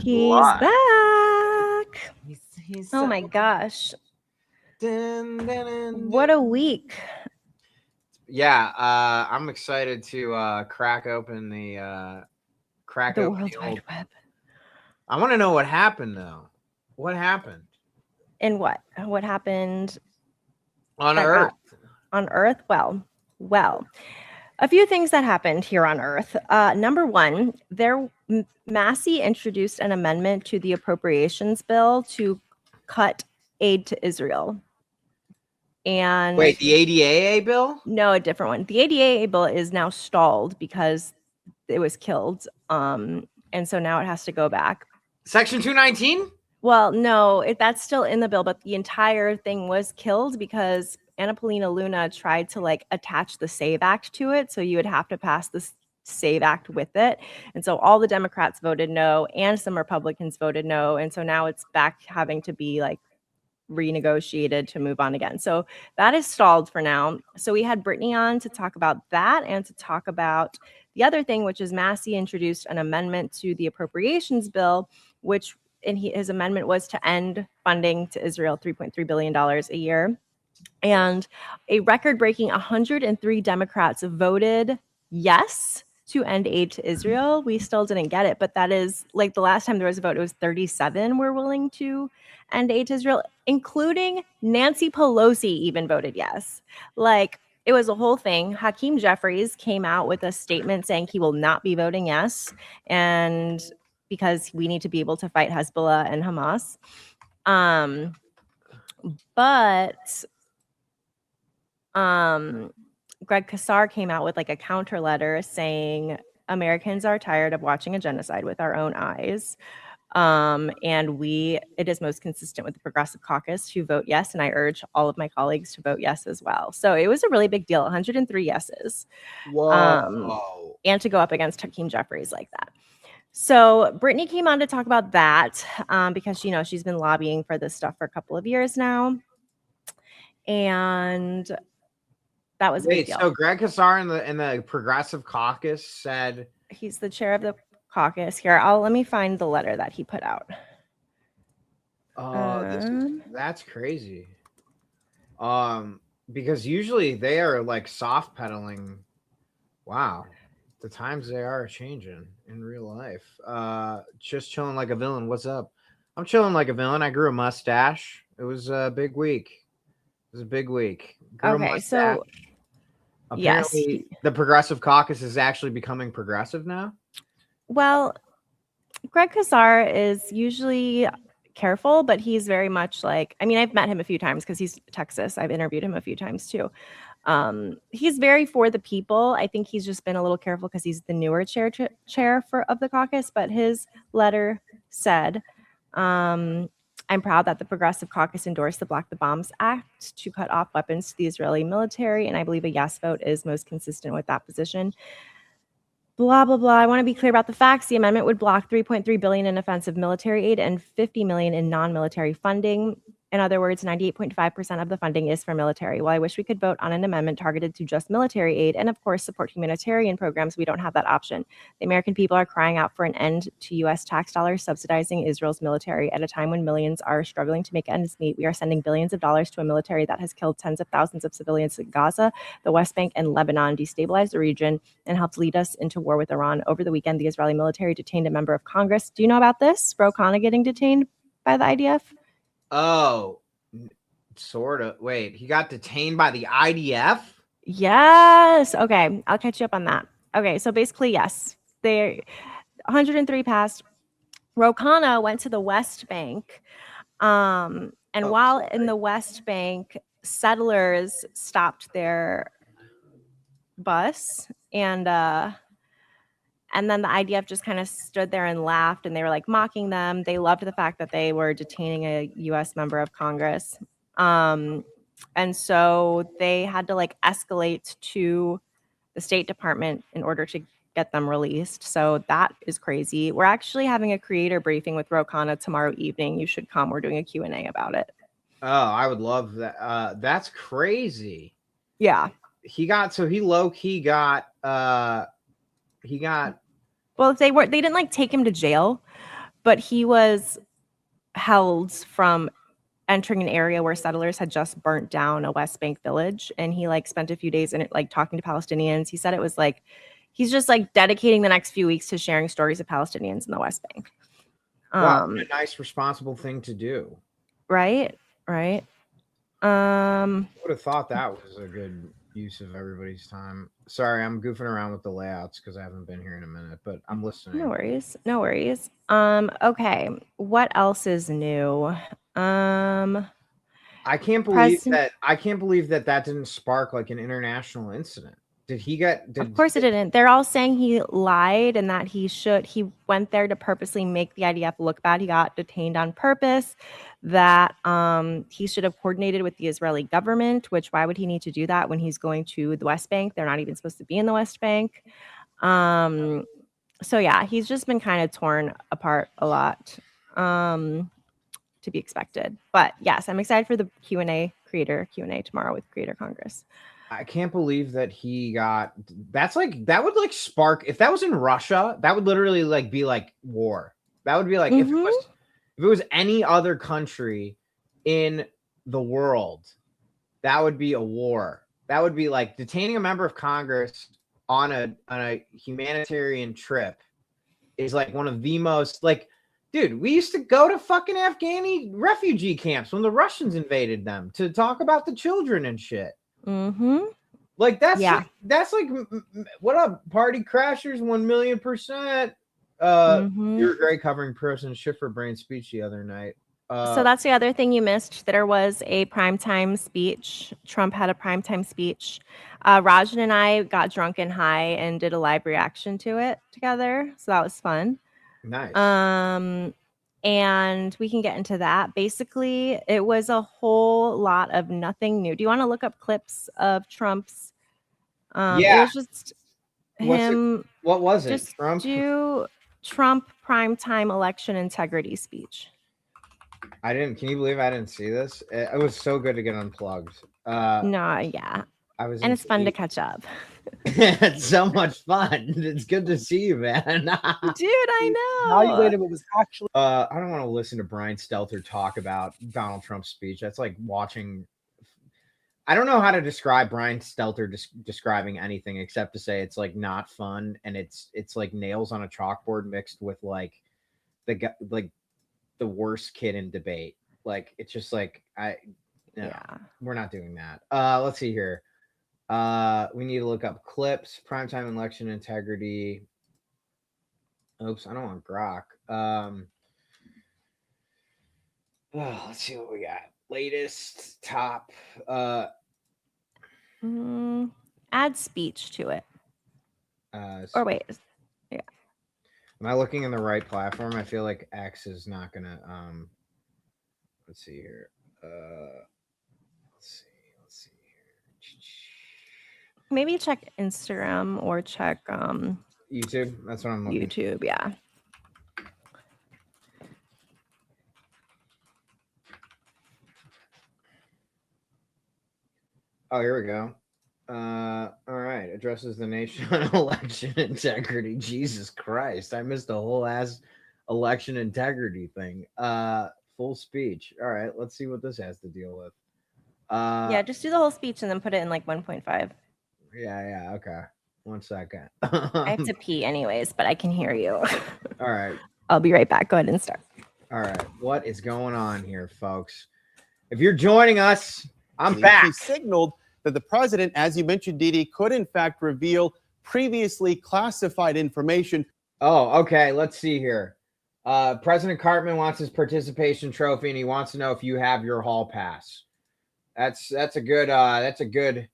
He's back. He's Oh my gosh. Dun, dun, dun, What dun. a week. Yeah, I'm excited to crack open the World old. Wide Web. I want to know what happened though. What happened And what? What happened on that Earth? on Earth? Well, a few things that happened here on Earth. Number one, Massey introduced an amendment to the appropriations bill to cut aid to Israel. And Wait, the ADAA bill? no, a different one. The ADAA bill is now stalled because it was killed. And so now it has to go back. Section 219? Well, no, that's still in the bill, but the entire thing was killed because Anna Paulina Luna tried to like attach the SAVE Act to it. So you would have to pass this SAVE Act with it. And so all the Democrats voted no and some Republicans voted no. And so now it's back having to be like renegotiated to move on again. So that is stalled for now. So we had Brittany on to talk about that and to talk about the other thing, which is Massey introduced an amendment to the appropriations bill, which his amendment was to end funding to Israel, $3.3 billion a year. And a record-breaking 103 Democrats voted yes to end aid to Israel. We still didn't get it, but that is like the last time there was a vote, it was 37 were willing to end aid to Israel, including Nancy Pelosi even voted yes. Like, it was a whole thing. Hakeem Jeffries came out with a statement saying he will not be voting yes, and because we need to be able to fight Hezbollah and Hamas. But Greg Kassar came out with like a counter letter saying Americans are tired of watching a genocide with our own eyes. And it is most consistent with the Progressive Caucus to vote yes. And I urge all of my colleagues to vote yes as well. So it was a really big deal, 103 yeses. Whoa. And to go up against Hakeem Jeffries like that. So Brittany came on to talk about that because, she's been lobbying for this stuff for a couple of years now. And that was a big deal. So Greg Kassar in the Progressive Caucus said he's the chair of the caucus here. Let me find the letter that he put out. That's crazy. Because usually they are like soft pedaling. Wow. The times they are changing in real life. Just chilling like a villain. What's up? I'm chilling like a villain. I grew a mustache. It was a big week. Okay, so apparently the Progressive Caucus is actually becoming progressive now. Well, Greg Kassar is usually careful, but he's very much like, I've met him a few times because he's Texas. I've interviewed him a few times too. He's very for the people. I think he's just been a little careful because he's the newer chair of the caucus. But his letter said, I'm proud that the Progressive Caucus endorsed the Block the Bombs Act to cut off weapons to the Israeli military, and I believe a yes vote is most consistent with that position. Blah, blah, blah. I want to be clear about the facts. The amendment would block $3.3 billion in offensive military aid and $50 million in non-military funding. In other words, 98.5% of the funding is for military. While I wish we could vote on an amendment targeted to just military aid and, of course, support humanitarian programs, we don't have that option. The American people are crying out for an end to U.S. tax dollars subsidizing Israel's military at a time when millions are struggling to make ends meet. We are sending billions of dollars to a military that has killed tens of thousands of civilians in Gaza, the West Bank, and Lebanon, destabilized the region, and helped lead us into war with Iran. Over the weekend, the Israeli military detained a member of Congress. Do you know about this? Ro Khanna getting detained by the IDF? Oh, sort of. Wait, he got detained by the IDF? Yes. Okay, I'll catch you up on that. Okay, so basically, yes, 103 passed. Ro Khanna went to the West Bank, and while in the West Bank, settlers stopped their bus, and then the IDF just kind of stood there and laughed, and they were like mocking them. They loved the fact that they were detaining a U.S. member of Congress. And so they had to like escalate to the State Department in order to get them released. So that is crazy. We're actually having a creator briefing with Ro Khanna tomorrow evening. You should come. We're doing a Q&A about it. Oh, I would love that. That's crazy. Yeah. He low-key got well, they didn't like take him to jail, but he was held from entering an area where settlers had just burnt down a West Bank village, and he like spent a few days in it, like talking to Palestinians. He said it was like he's just like dedicating the next few weeks to sharing stories of Palestinians in the West Bank. Wow, what a nice, responsible thing to do. Right. I would have thought that was a good use of everybody's time. Sorry, I'm goofing around with the layouts because I haven't been here in a minute, but I'm listening. No worries. Okay. What else is new? I can't believe that didn't spark like an international incident. Of course it didn't. They're all saying he lied and that he went there to purposely make the IDF look bad. He got detained on purpose, that he should have coordinated with the Israeli government, which why would he need to do that when he's going to the West Bank? They're not even supposed to be in the West Bank. So yeah, he's just been kind of torn apart a lot, to be expected. But yes, I'm excited for the creator Q&A tomorrow with Creator Congress. I can't believe that that would like spark, if that was in Russia, that would literally like be like war. That would be like if it was any other country in the world, that would be a war. That would be like detaining a member of Congress on a humanitarian trip is like one of the most like, dude, we used to go to fucking Afghani refugee camps when the Russians invaded them to talk about the children and shit. Like that's like what up, party crashers, 1,000,000%. You're a great covering person. Schiffer brain speech the other night. So that's the other thing you missed. There was a primetime speech. Trump had a primetime speech. Rajan and I got drunk and high and did a live reaction to it together. So that was fun. Nice. And we can get into that. Basically, it was a whole lot of nothing new. Do you want to look up clips of Trump's? It was just him. What was it? Just do Trump primetime election integrity speech. Can you believe I didn't see this? It was so good to get unplugged. Yeah. And it's fun to catch up. It's so much fun. It's good to see you, man. Dude, I know. Now you later, it was actually. I don't want to listen to Brian Stelter talk about Donald Trump's speech. That's like watching. I don't know how to describe Brian Stelter describing anything except to say it's like not fun, and it's like nails on a chalkboard mixed with like the worst kid in debate. Like it's just like we're not doing that. Let's see here. We need to look up clips, primetime election integrity. Oops, I don't want Grok. Let's see what we got. Latest top. Add speech to it. Or wait. Yeah. Am I looking in the right platform? I feel like X is not gonna. Let's see here. Let's see here. Maybe check Instagram or check YouTube. That's what I'm looking. YouTube, yeah. Oh, here we go. All right. Addresses the nation on election integrity. Jesus Christ. I missed a whole ass election integrity thing. Full speech. All right. Let's see what this has to deal with. Yeah, just do the whole speech and then put it in like 1.5. Yeah. Okay. 1 second. I have to pee anyways, but I can hear you. All right. I'll be right back. Go ahead and start. All right. What is going on here, folks? If you're joining us, I'm back. He signaled that the president, as you mentioned, Didi, could in fact reveal previously classified information. Oh, okay. Let's see here. President Cartman wants his participation trophy, and he wants to know if you have your hall pass. That's a good.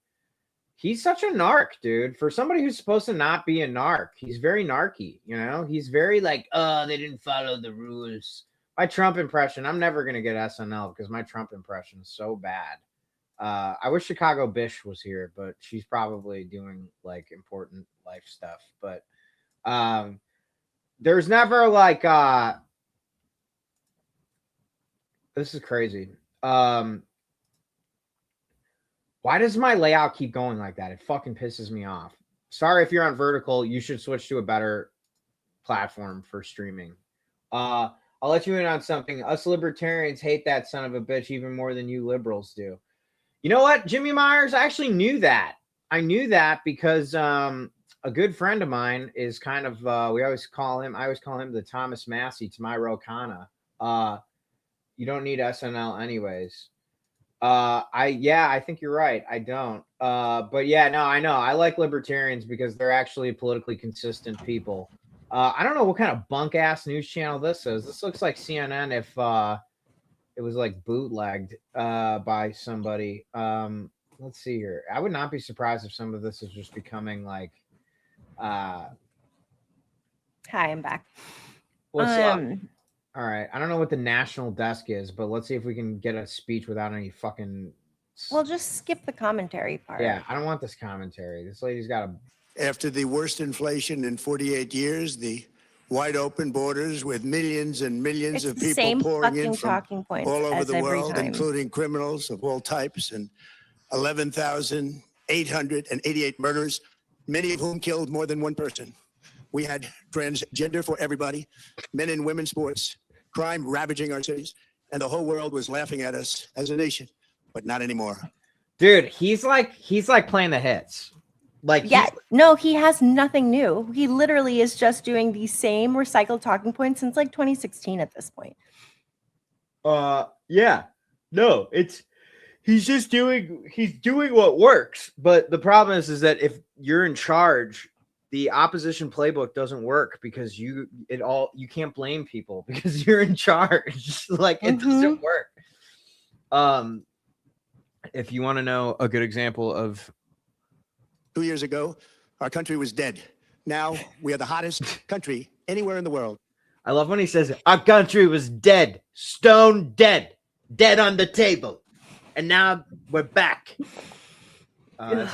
He's such a narc, dude. For somebody who's supposed to not be a narc, he's very narky. You know, he's very like, they didn't follow the rules. My Trump impression, I'm never gonna get SNL because my Trump impression is so bad. I wish Chicago Bish was here, but she's probably doing like important life stuff. But there's never like this is crazy. Why does my layout keep going like that? It fucking pisses me off. Sorry if you're on vertical, you should switch to a better platform for streaming. I'll let you in on something. Us libertarians hate that son of a bitch even more than you liberals do. You know what, Jimmy Myers? I actually knew that. I knew that because a good friend of mine is kind of I always call him the Thomas Massey to my Rokana. You don't need SNL anyways. I think you're right. I don't. But yeah, no, I know. I like libertarians because they're actually politically consistent people. I don't know what kind of bunk ass news channel this is. This looks like CNN if it was like bootlegged by somebody. Let's see here. I would not be surprised if some of this is just becoming like Hi, I'm back. What's up? All right. I don't know what the national desk is, but let's see if we can get a speech without any fucking. Well, just skip the commentary part. Yeah, I don't want this commentary. This lady's got a. After the worst inflation in 48 years, the wide open borders with millions and millions of the people same pouring in fucking from talking points all over as the every world, time. including criminals of all types, and 11,888 murders, many of whom killed more than one person. We had transgender for everybody, men and women's sports, crime ravaging our cities, and the whole world was laughing at us as a nation, but not anymore. Dude, he's like playing the hits. Like, yeah, no, he has nothing new. He literally is just doing the same recycled talking points since like 2016 at this point. Yeah, no, he's doing what works. But the problem is that if you're in charge, the opposition playbook doesn't work because you can't blame people because you're in charge. Like, it doesn't work. If you want to know a good example of 2 years ago, our country was dead. Now we are the hottest country anywhere in the world. I love when he says our country was dead, stone dead, dead on the table, and now we're back. I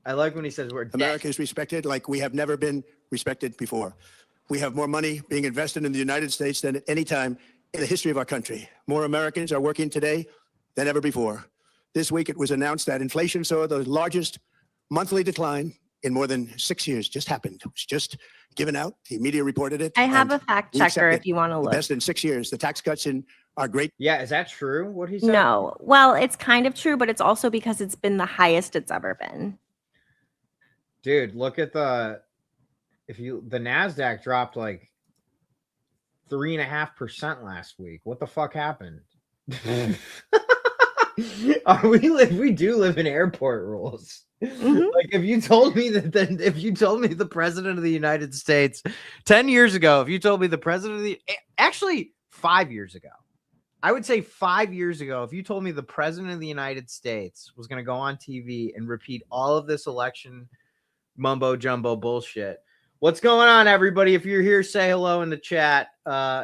like when he says we're dead. America is respected like we have never been respected before. We have more money being invested in the United States than at any time in the history of our country. More Americans are working today than ever before. This week, it was announced that inflation saw the largest monthly decline in more than 6 years. Just happened. It was just given out. The media reported it. I have a fact checker if you want to look. The best in 6 years. The tax cuts in are great. Yeah, is that true? What he said? No. Well, it's kind of true, but it's also because it's been the highest it's ever been. Dude, look at the NASDAQ dropped like 3.5% last week. What the fuck happened? We do live in airport rules. Like, if you told me the president of the United States 10 years ago, if you told me the president of actually 5 years ago, I would say 5 years ago, if you told me the president of the United States was going to go on TV and repeat all of this election mumbo jumbo bullshit. What's going on, everybody? If you're here, say hello in the chat.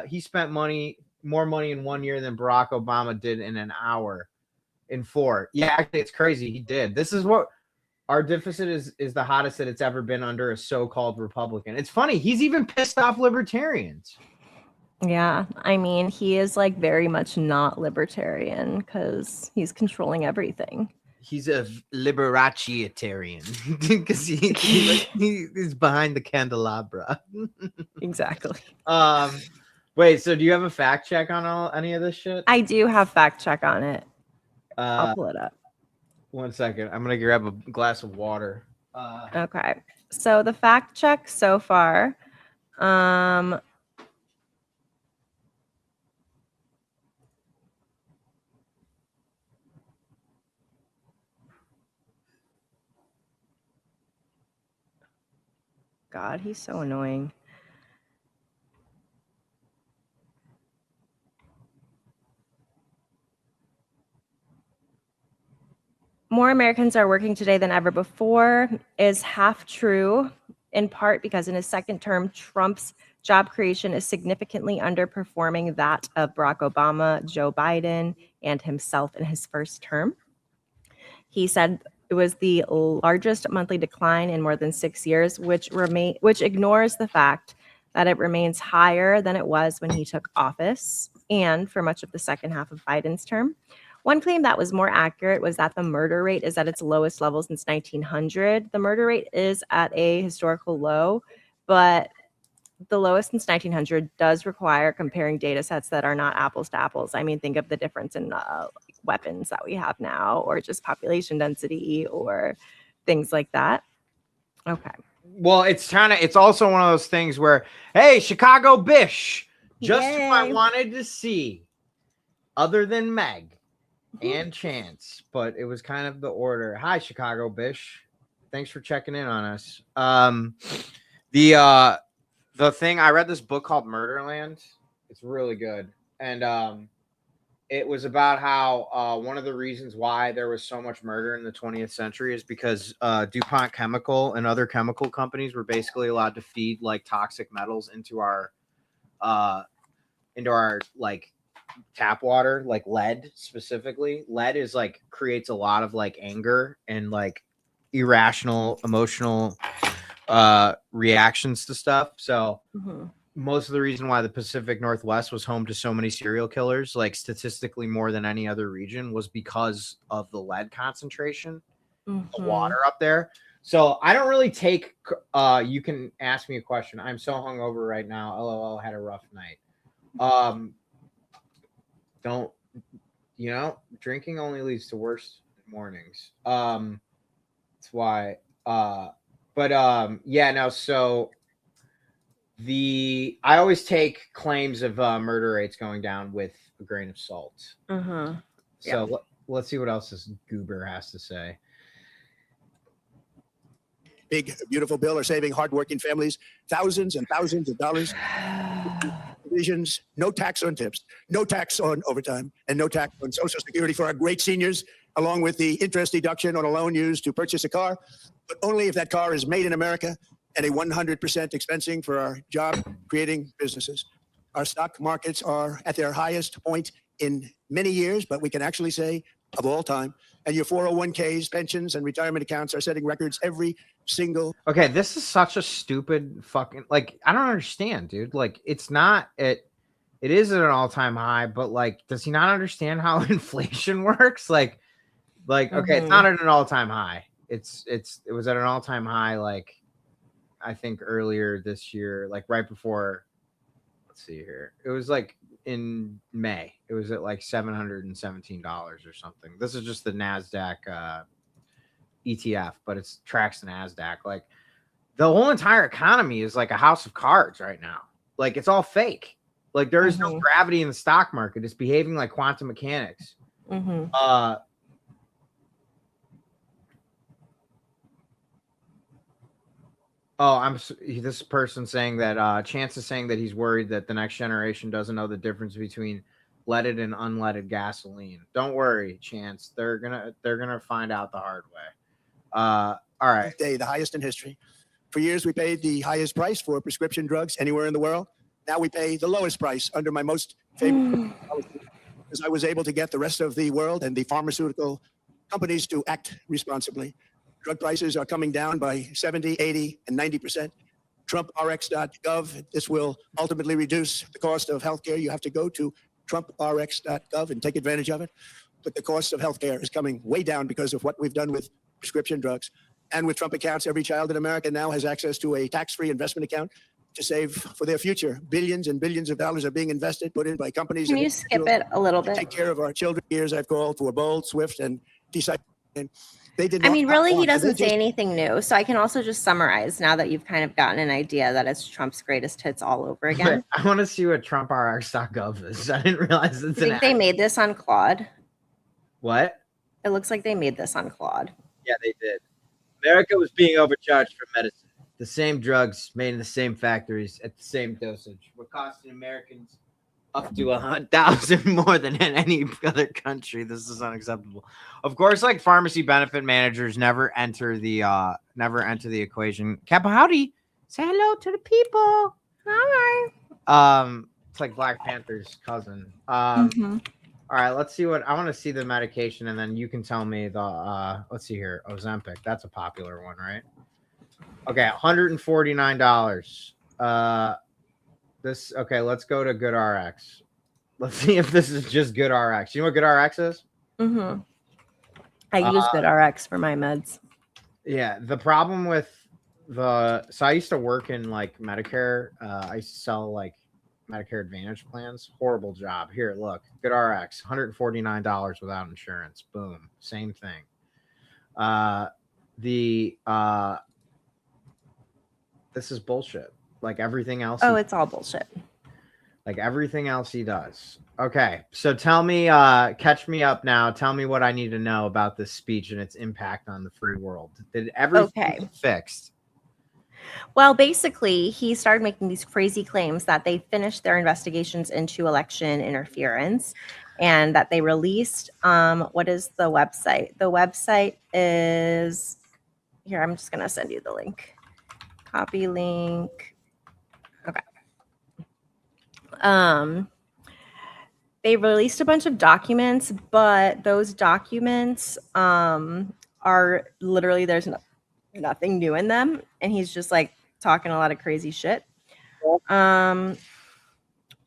He spent more money in 1 year than Barack Obama did in an hour. In 4. Yeah, actually, it's crazy. He did. This is what our deficit is the hottest that it's ever been under a so-called Republican. It's funny. He's even pissed off libertarians. Yeah, I mean, he is like very much not libertarian because he's controlling everything. He's a liberatarian because he is behind the candelabra. Exactly. Wait, so do you have a fact check on any of this shit? I do have fact check on it. I'll pull it up. 1 second. I'm going to grab a glass of water. Okay. So the fact check so far. God, he's so annoying. More Americans are working today than ever before is half true, in part because in his second term, Trump's job creation is significantly underperforming that of Barack Obama, Joe Biden, and himself in his first term. He said it was the largest monthly decline in more than 6 years, which ignores the fact that it remains higher than it was when he took office and for much of the second half of Biden's term. One claim that was more accurate was that the murder rate is at its lowest level since 1900. The murder rate is at a historical low, but the lowest since 1900 does require comparing data sets that are not apples to apples. I mean, think of the difference in weapons that we have now, or just population density, or things like that. Okay. Well, it's also one of those things where, hey, Chicago Bish, just who I Yay. wanted to see, other than Meg and Chance, but it was kind of the order. Hi, Chicago Bish. Thanks for checking in on us. The thing, I read this book called Murderland. It's really good. And it was about how one of the reasons why there was so much murder in the 20th century is because DuPont Chemical and other chemical companies were basically allowed to feed like toxic metals into our like tap water, like lead specifically. Lead is like creates a lot of like anger and like irrational emotional reactions to stuff. So most of the reason why the Pacific Northwest was home to so many serial killers, like statistically more than any other region, was because of the lead concentration, the water up there. So I don't really take, you can ask me a question. I'm so hungover right now. LOL, had a rough night. Don't, drinking only leads to worse mornings. That's why, so I always take claims of murder rates going down with a grain of salt. So let's see what else this goober has to say. Big, beautiful bill are saving hardworking families thousands and thousands of dollars. Provisions, no tax on tips, no tax on overtime, and no tax on Social Security for our great seniors, along with the interest deduction on a loan used to purchase a car, but only if that car is made in America, and a 100% expensing for our job-creating businesses. Our stock markets are at their highest point in many years, but we can actually say of all time. And your 401ks, pensions, and retirement accounts are setting records every single. Okay, this is such a stupid fucking, like, I don't understand, dude. Like, it's not, it is at an all-time high, but like, does he not understand how inflation works? Like, okay, it's not at an all-time high. It was at an all-time high, like, I think earlier this year, like right before, let's see here. It was like in May. It was at like $717 or something. This is just the NASDAQ ETF, but it tracks the NASDAQ. Like the whole entire economy is like a house of cards right now. Like it's all fake. Like there is no gravity in the stock market. It's behaving like quantum mechanics. This person saying that Chance is saying that he's worried that the next generation doesn't know the difference between leaded and unleaded gasoline. Don't worry, Chance. They're gonna find out the hard way. All right. The highest in history. For years, we paid the highest price for prescription drugs anywhere in the world. Now we pay the lowest price under my most favorite policy, because I was able to get the rest of the world and the pharmaceutical companies to act responsibly. Drug prices are coming down by 70, 80, and 90%. TrumpRx.gov. This will ultimately reduce the cost of healthcare. You have to go to TrumpRx.gov and take advantage of it. But the cost of healthcare is coming way down because of what we've done with prescription drugs. And with Trump accounts, every child in America now has access to a tax-free investment account to save for their future. Billions and billions of dollars are being invested, put in by companies. Can you skip it a little bit? Take care of our children. Years I've called for bold, swift, and decisive. They did. I mean, really, he doesn't say anything new. So I can also just summarize now that you've kind of gotten an idea that it's Trump's greatest hits all over again. I want to see what TrumpRx.gov is. I didn't realize it's I think they made this on Claude. What? It looks like they made this on Claude. Yeah, they did. America was being overcharged for medicine. The same drugs made in the same factories at the same dosage were costing Americans up to 1,000 more than in any other country. This is unacceptable. Of course, like pharmacy benefit managers never enter the equation. Kappa, howdy. Say hello to the people. Hi. It's like Black Panther's cousin. All right, let's see what I want to see the medication, and then you can tell me the let's see here. Ozempic. That's a popular one, right? Okay, $149. Okay, let's go to GoodRx. Let's see if this is just GoodRx. You know what GoodRx is? I use GoodRx for my meds. Yeah, the problem with So I used to work in like Medicare. I used to sell like Medicare Advantage plans. Horrible job. Here, look, good RX, $149 without insurance. Boom, same thing. The This is bullshit. Like everything else. Oh, it's all bullshit. Like everything else he does. Okay, so tell me, catch me up now. Tell me what I need to know about this speech and its impact on the free world. Did everything get fixed? Well, basically, he started making these crazy claims that they finished their investigations into election interference and that they released what is the website? The website is here. I'm just going to send you the link. Copy link. Okay. They released a bunch of documents, but those documents are literally there's nothing new in them, and he's just like talking a lot of crazy shit.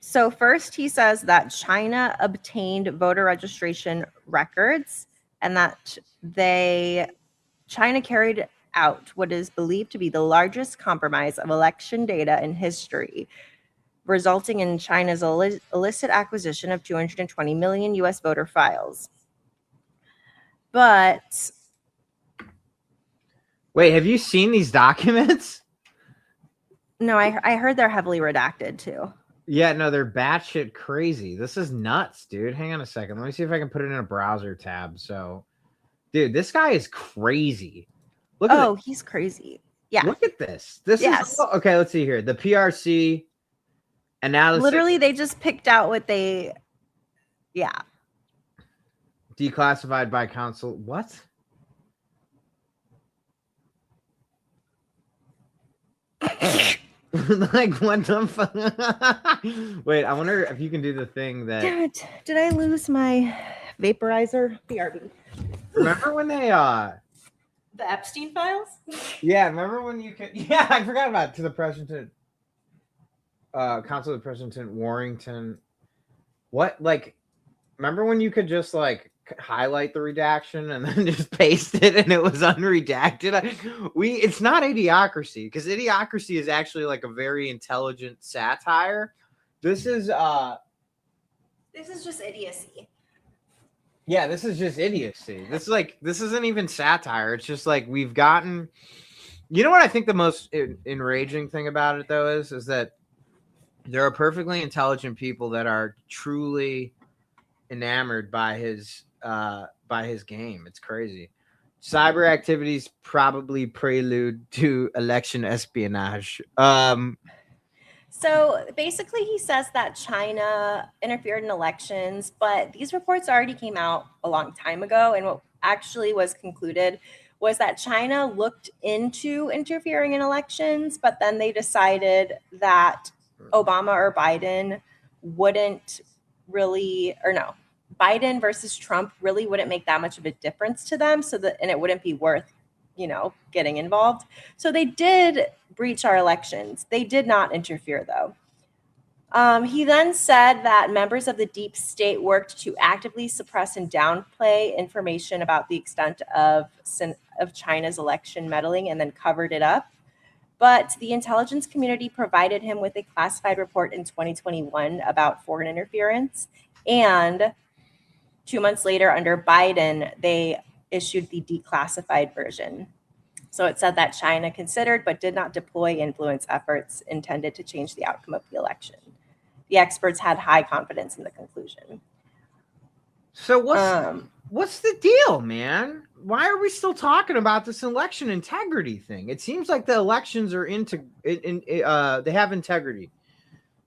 So first he says that China obtained voter registration records and that China carried out what is believed to be the largest compromise of election data in history, resulting in China's illicit acquisition of 220 million US voter files. But wait, have you seen these documents? No, I heard they're heavily redacted too. Yeah, no, they're batshit crazy. This is nuts, dude. Hang on a second. Let me see if I can put it in a browser tab. So, dude, this guy is crazy. Look at this. He's crazy. Yeah. Look at this. This is okay. Let's see here. The PRC analysis. Literally, they just picked out what they. Yeah. Declassified by council. What? Like what the fuck? Wait, I wonder if you can do the thing that. Damn it! Did I lose my vaporizer? BRB. Remember when they the Epstein files? Yeah, remember when you could? Yeah, I forgot about it. To the President, Council of President Warrington. What, like? Remember when you could just like highlight the redaction and then just paste it and it was unredacted? It's not Idiocracy, because Idiocracy is actually like a very intelligent satire. This is just idiocy. Yeah, this is just idiocy. This isn't even satire. It's just like we've gotten. You know what I think the most enraging thing about it though is that there are perfectly intelligent people that are truly enamored by his game. It's crazy. Cyber activities probably prelude to election espionage. So basically, he says that China interfered in elections, but these reports already came out a long time ago. And what actually was concluded was that China looked into interfering in elections, but then they decided that Obama or Biden wouldn't really, or no, Biden versus Trump really wouldn't make that much of a difference to them. And it wouldn't be worth, getting involved. So they did breach our elections. They did not interfere, though. He then said that members of the deep state worked to actively suppress and downplay information about the extent of China's election meddling and then covered it up. But the intelligence community provided him with a classified report in 2021 about foreign interference. And 2 months later, under Biden, they issued the declassified version. So it said that China considered but did not deploy influence efforts intended to change the outcome of the election. The experts had high confidence in the conclusion. So what's the deal, man? Why are we still talking about this election integrity thing? It seems like the elections are they have integrity.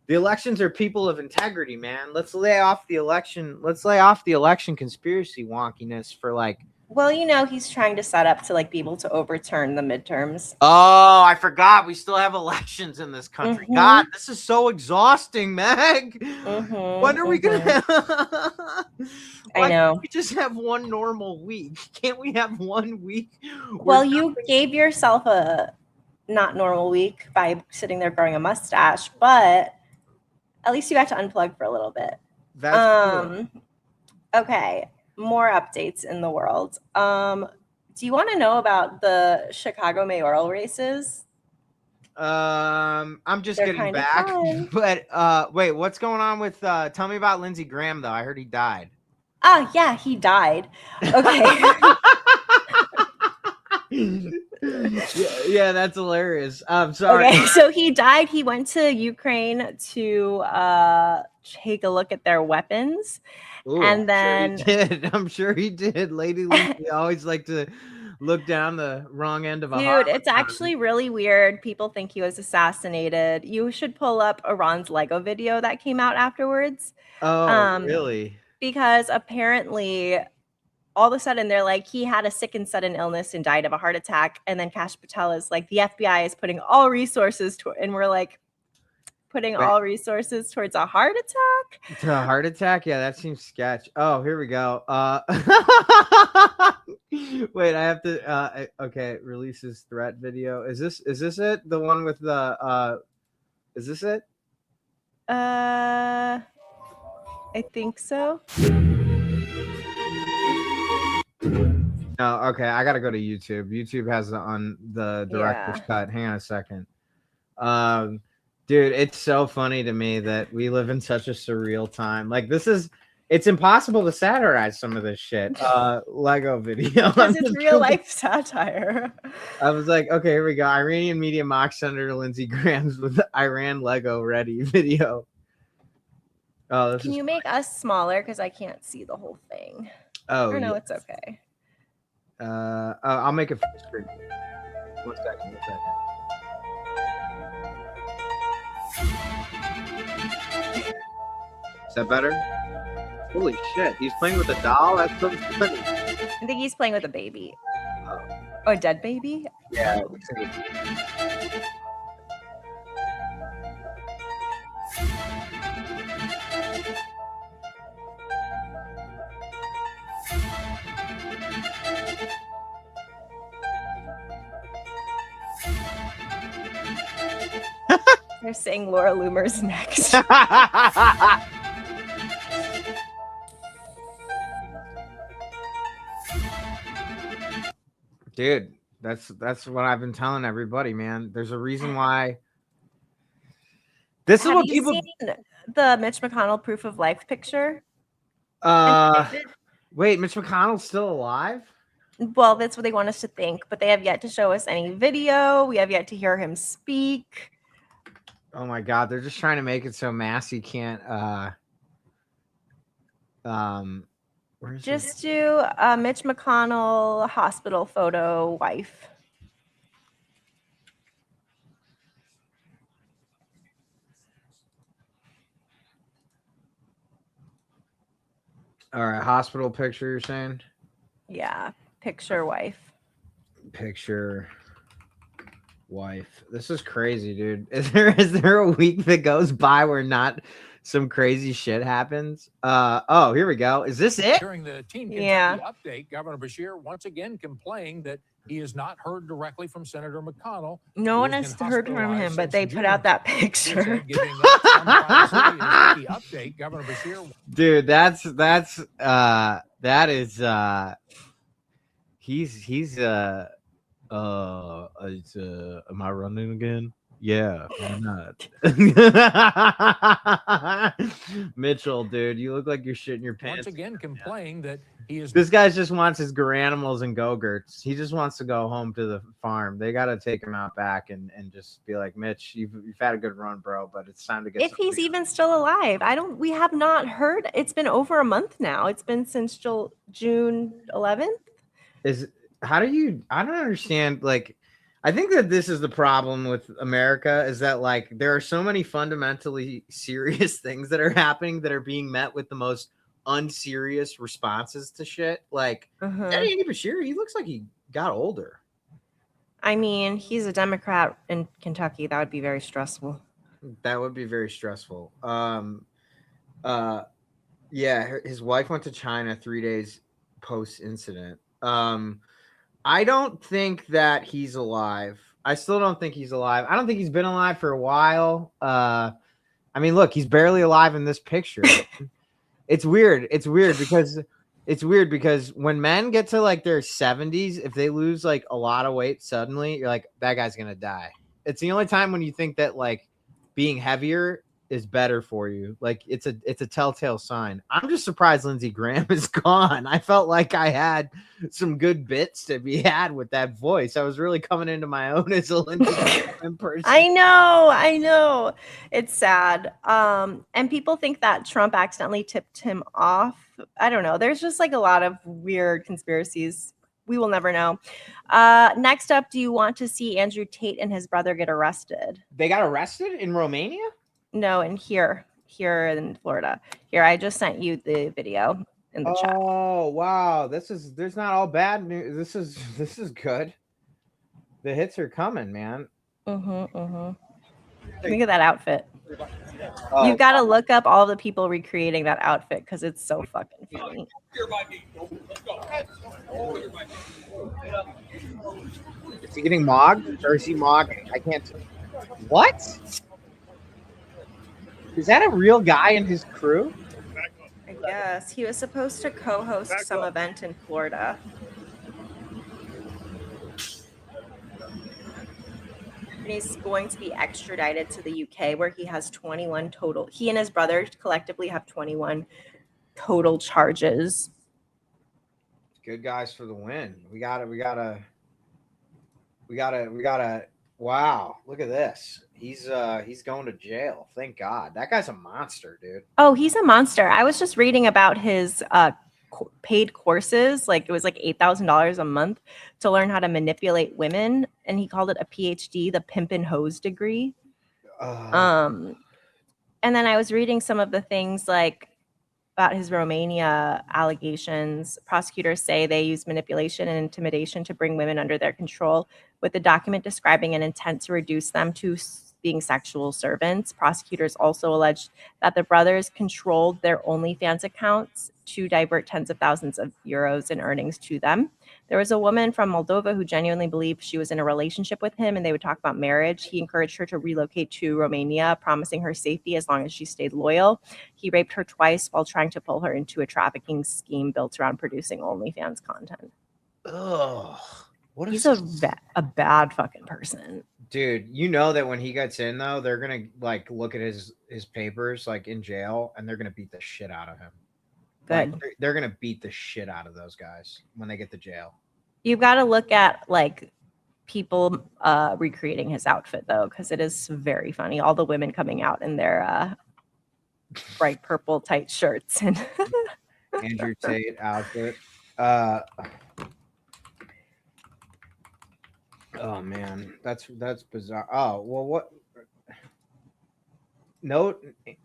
The elections are people of integrity, man. Let's lay off the election conspiracy wonkiness for like. Well, he's trying to set up to be able to overturn the midterms. Oh, I forgot. We still have elections in this country. Mm-hmm. God, this is so exhausting, Meg. Mm-hmm, when are we gonna have... I know. Can't we just have one normal week? Can't we have 1 week? Well, you gave yourself a not normal week by sitting there growing a mustache, but at least you got to unplug for a little bit. That's okay. More updates in the world. Do you want to know about the Chicago mayoral races? I'm just They're getting kinda back, fun. but wait, what's going on with? Tell me about Lindsey Graham though. I heard he died. Ah, yeah, he died. Okay. yeah, that's hilarious. I'm sorry. Okay, so he died. He went to Ukraine to take a look at their weapons. Ooh, And then I'm sure he did. Lady Lindsay always like to look down the wrong end of a dude, Harlem it's actually really weird. People think he was assassinated. You should pull up Iran's Lego video that came out afterwards. Oh, really? Because apparently all of a sudden they're like, he had a sick and sudden illness and died of a heart attack. And then Kash Patel is like, the FBI is putting all resources and we're like, putting Wait. all resources towards a heart attack? To a heart attack? Yeah, that seems sketch. Oh, here we go. Wait, I have to okay, releases threat video. Is this it? The one with the is this it? I think so. No, okay, I gotta go to YouTube. YouTube has on the director's cut. Hang on a second. Dude, it's so funny to me that we live in such a surreal time. Like it's impossible to satirize some of this shit. Lego video. Because it's real life satire. I was like, okay, here we go. Iranian media mocks Senator Lindsey Graham's with Iran Lego ready video. Oh, Can you make us smaller? Because I can't see the whole thing. Oh, no, yeah. it's okay. I'll make it full screen. One second. Is that better? Holy shit, he's playing with a doll? That's so funny. I think he's playing with a baby. Oh. Or a dead baby? Yeah. They're saying Laura Loomer's next. Dude, that's what I've been telling everybody, man. There's a reason why. This is what people. Seen the Mitch McConnell proof of life picture? Wait, Mitch McConnell's still alive? Well, that's what they want us to think, but they have yet to show us any video. We have yet to hear him speak. Oh my God, they're just trying to make it so Massey can't. Just do Mitch McConnell hospital photo wife. All right, hospital picture, you're saying? Yeah, picture wife. Picture wife. This is crazy, dude. Is there a week that goes by where not some crazy shit happens? Oh, here we go. Is this it? During the Team Kentucky update, Governor Beshear once again complained that he has not heard directly from Senator McConnell. No one has heard from him, but they put out that picture. Update, Governor Beshear. Dude, that is he's am I running again? Yeah, why not? Mitchell, dude, you look like you're shitting your pants. Once again complained that he is. This guy just wants his animals and go-gurts. He just wants to go home to the farm. They got to take him out back and just be like, Mitch, you've had a good run, bro, but it's time to get. If he's even still alive, we have not heard. It's been over a month now. It's been since June 11th. I don't understand. Like, I think that this is the problem with America is that like there are so many fundamentally serious things that are happening that are being met with the most unserious responses to shit. Like Andy Beshear, he looks like he got older. I mean, he's a Democrat in Kentucky. That would be very stressful. That would be very stressful. Yeah, his wife went to China 3 days post incident. I don't think that he's alive. I still don't think he's alive. I don't think he's been alive for a while. I mean, look, he's barely alive in this picture. It's weird. It's weird because It's weird because when men get to like their 70s, if they lose like a lot of weight suddenly, you're like, that guy's gonna die. It's the only time when you think that like being heavier is better for you. Like it's a telltale sign. I'm just surprised Lindsey Graham is gone. I felt like I had some good bits to be had with that voice. I was really coming into my own as a Lindsey Graham person. I know. It's sad. And people think that Trump accidentally tipped him off. I don't know. There's just like a lot of weird conspiracies. We will never know. Next up, do you want to see Andrew Tate and his brother get arrested? They got arrested in Romania? No, and here in Florida. Here, I just sent you the video in the chat. Oh wow, there's not all bad news. This is good. The hits are coming, man. Look at that outfit. Oh, You've got to look up all the people recreating that outfit because it's so fucking funny. is he getting mogged or is he mogging? I can't. What? Is that a real guy in his crew? I guess he was supposed to co-host some event in Florida. And he's going to be extradited to the UK where he has 21 total. He and his brother collectively have 21 total charges. Good guys for the win. We gotta. Wow, look at this. He's going to jail. Thank God. That guy's a monster, dude. Oh, he's a monster. I was just reading about his paid courses. Like it was like $8,000 a month to learn how to manipulate women, and he called it a PhD, the pimp and hose degree. And then I was reading some of the things like about his Romania allegations. Prosecutors say they used manipulation and intimidation to bring women under their control, with the document describing an intent to reduce them to being sexual servants. Prosecutors also alleged that the brothers controlled their OnlyFans accounts to divert tens of thousands of euros in earnings to them. There was a woman from Moldova who genuinely believed she was in a relationship with him and they would talk about marriage. He encouraged her to relocate to Romania, promising her safety as long as she stayed loyal. He raped her twice while trying to pull her into a trafficking scheme built around producing OnlyFans content. Ugh. He's a bad fucking person. Dude, you know that when he gets in though, they're gonna like look at his papers like in jail and they're gonna beat the shit out of him. Good. Like, they're gonna beat the shit out of those guys when they get to jail. You've got to look at like people recreating his outfit though, because it is very funny. All the women coming out in their bright purple tight shirts and Andrew Tate outfit. Oh man, that's bizarre. Oh well, what? No,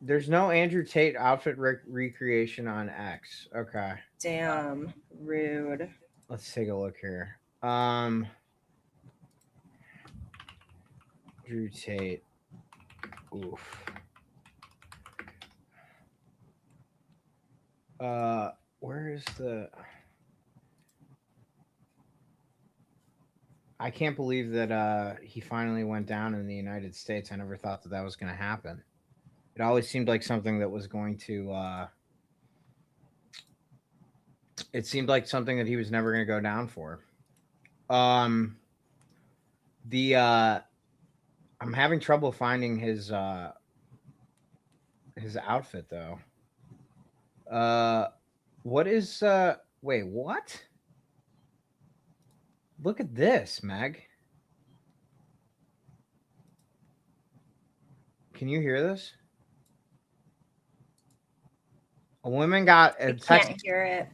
there's no Andrew Tate outfit recreation on X. Okay, damn rude. let's take a look here. Andrew Tate. Oof. Where is the? I can't believe that he finally went down in the United States. I never thought that that was going to happen. It always seemed like something that was going to. It seemed like something that he was never going to go down for. I'm having trouble finding his outfit though. What is wait, what? Look at this, Meg. Can you hear this? A woman got a text. Can't hear it.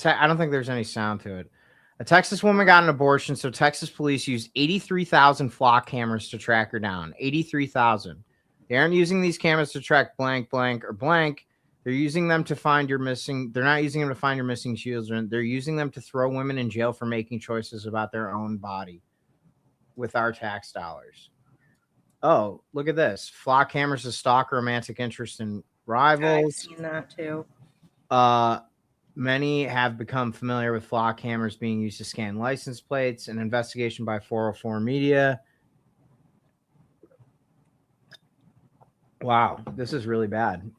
I don't think there's any sound to it. A Texas woman got an abortion, so Texas police used 83,000 flock cameras to track her down. 83,000. They aren't using these cameras to track blank, blank, or blank. They're using them to find your missing. They're not using them to find your missing children. They're using them to throw women in jail for making choices about their own body with our tax dollars. Oh, look at this. Flock cameras to stalk romantic interest in rivals. I've seen that too. Many have become familiar with flock cameras being used to scan license plates. An investigation by 404 Media. Wow, this is really bad.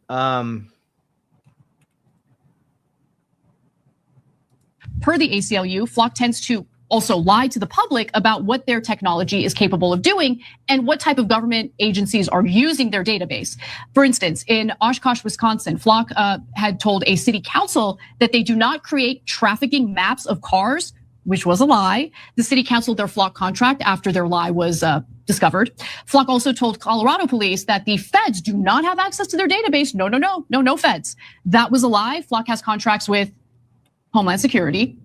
Per the ACLU, Flock tends to also lie to the public about what their technology is capable of doing and what type of government agencies are using their database. For instance, in Oshkosh, Wisconsin, Flock had told a city council that they do not create trafficking maps of cars, which was a lie. The city canceled their Flock contract after their lie was discovered. Flock also told Colorado police that the feds do not have access to their database. No feds. That was a lie. Flock has contracts with Homeland Security.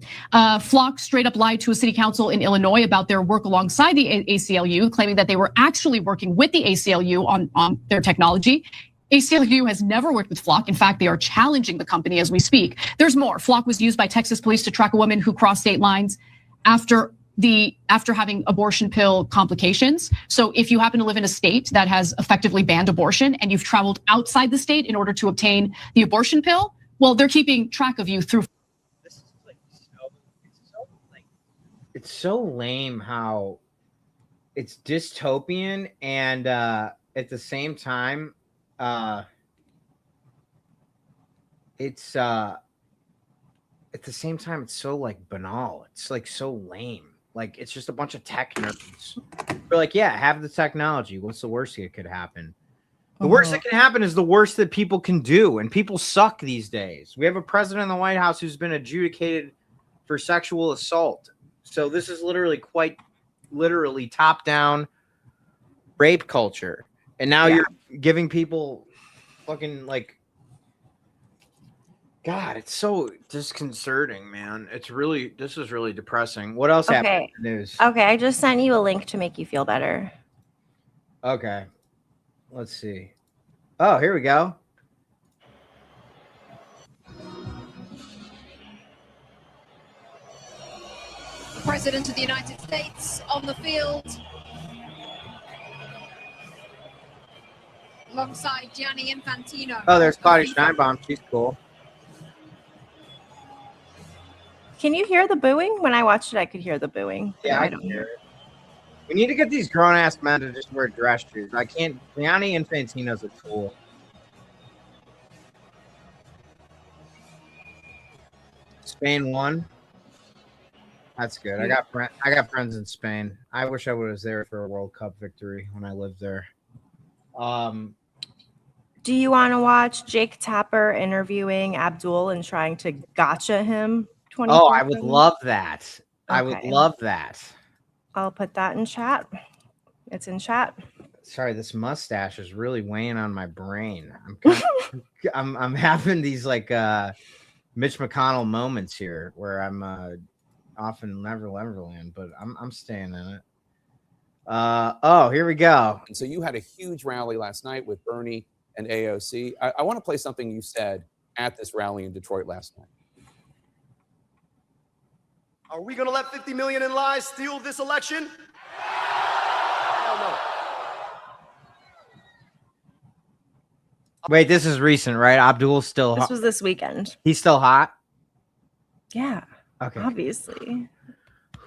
Flock straight up lied to a city council in Illinois about their work alongside the ACLU, claiming that they were actually working with the ACLU on their technology. ACLU has never worked with Flock. In fact, they are challenging the company as we speak. There's more. Flock was used by Texas police to track a woman who crossed state lines after having abortion pill complications. So if you happen to live in a state that has effectively banned abortion and you've traveled outside the state in order to obtain the abortion pill, well, they're keeping track of you through. It's so lame how it's dystopian and at the same time it's so like banal. It's like so lame. Like it's just a bunch of tech nerds. We're like, yeah, have the technology. What's the worst that could happen? The worst that can happen is the worst that people can do, and people suck these days. We have a president in the White House who's been adjudicated for sexual assault. So this is quite literally top-down rape culture. And now you're giving people fucking like, God, it's so disconcerting, man. This is really depressing. What else happened in the news? Okay, I just sent you a link to make you feel better. Okay. Let's see. Oh, here we go. President of the United States on the field alongside Gianni Infantino. Oh, there's Claudia Steinbaum. She's cool. Can you hear the booing? When I watched it, I could hear the booing. Yeah, I don't hear it. We need to get these grown-ass men to just wear dress shoes. I can't. Gianni Infantino's a tool. Spain won. That's good. I got friends in Spain. I wish I was there for a World Cup victory when I lived there. Do you want to watch Jake Tapper interviewing Abdul and trying to gotcha him? Oh, I would love that. I would Okay. love that. I'll put that in chat. It's in chat. Sorry, this mustache is really weighing on my brain. I'm having these like Mitch McConnell moments here where I'm off in Neverland, but I'm staying in it. Oh, here we go. And so you had a huge rally last night with Bernie and AOC. I want to play something you said at this rally in Detroit last night. Are we going to let 50 million in lies steal this election? Hell no. Wait, this is recent, right? Abdul's still This hot. was this weekend. He's still hot? Yeah, Okay. obviously.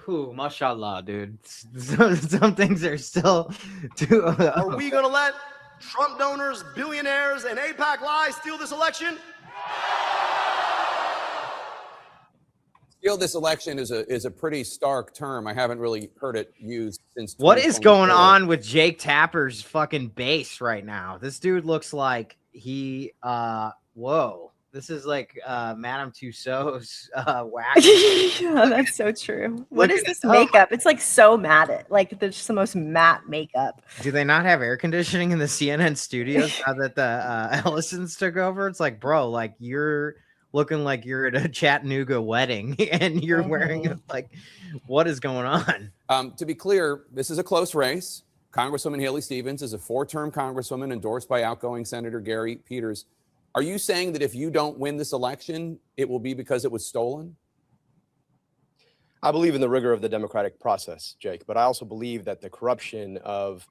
Whew, mashallah, dude. Some things are still too. Are we going to let Trump donors, billionaires, and AIPAC lies steal this election? Steal this election is a pretty stark term. I haven't really heard it used since. What is going 2024. on with Jake Tapper's fucking base right now? This dude looks like he whoa. This is like Madame Tussauds wax. Yeah, that's so true. What Look is at this it. makeup? It's like so matte. Like there's just the most matte makeup. Do they not have air conditioning in the CNN studios now that the Ellisons took over? It's like, bro, like you're looking like you're at a Chattanooga wedding and you're wearing like, what is going on? To be clear, this is a close race. Congresswoman Haley Stevens is a 4-term congresswoman endorsed by outgoing Senator Gary Peters. Are you saying that if you don't win this election, it will be because it was stolen? I believe in the rigor of the democratic process, Jake, but I also believe that the corruption of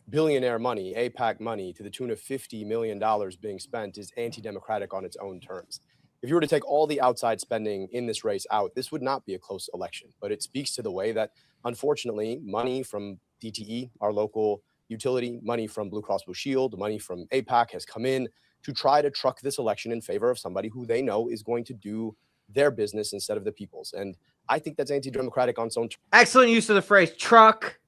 billionaire money, AIPAC money, to the tune of $50 million being spent is anti-democratic on its own terms. If you were to take all the outside spending in this race out, this would not be a close election, but it speaks to the way that, unfortunately, money from DTE, our local utility, money from Blue Cross Blue Shield, money from AIPAC has come in to try to truck this election in favor of somebody who they know is going to do their business instead of the people's. And I think that's anti-democratic on its own Excellent use of the phrase truck.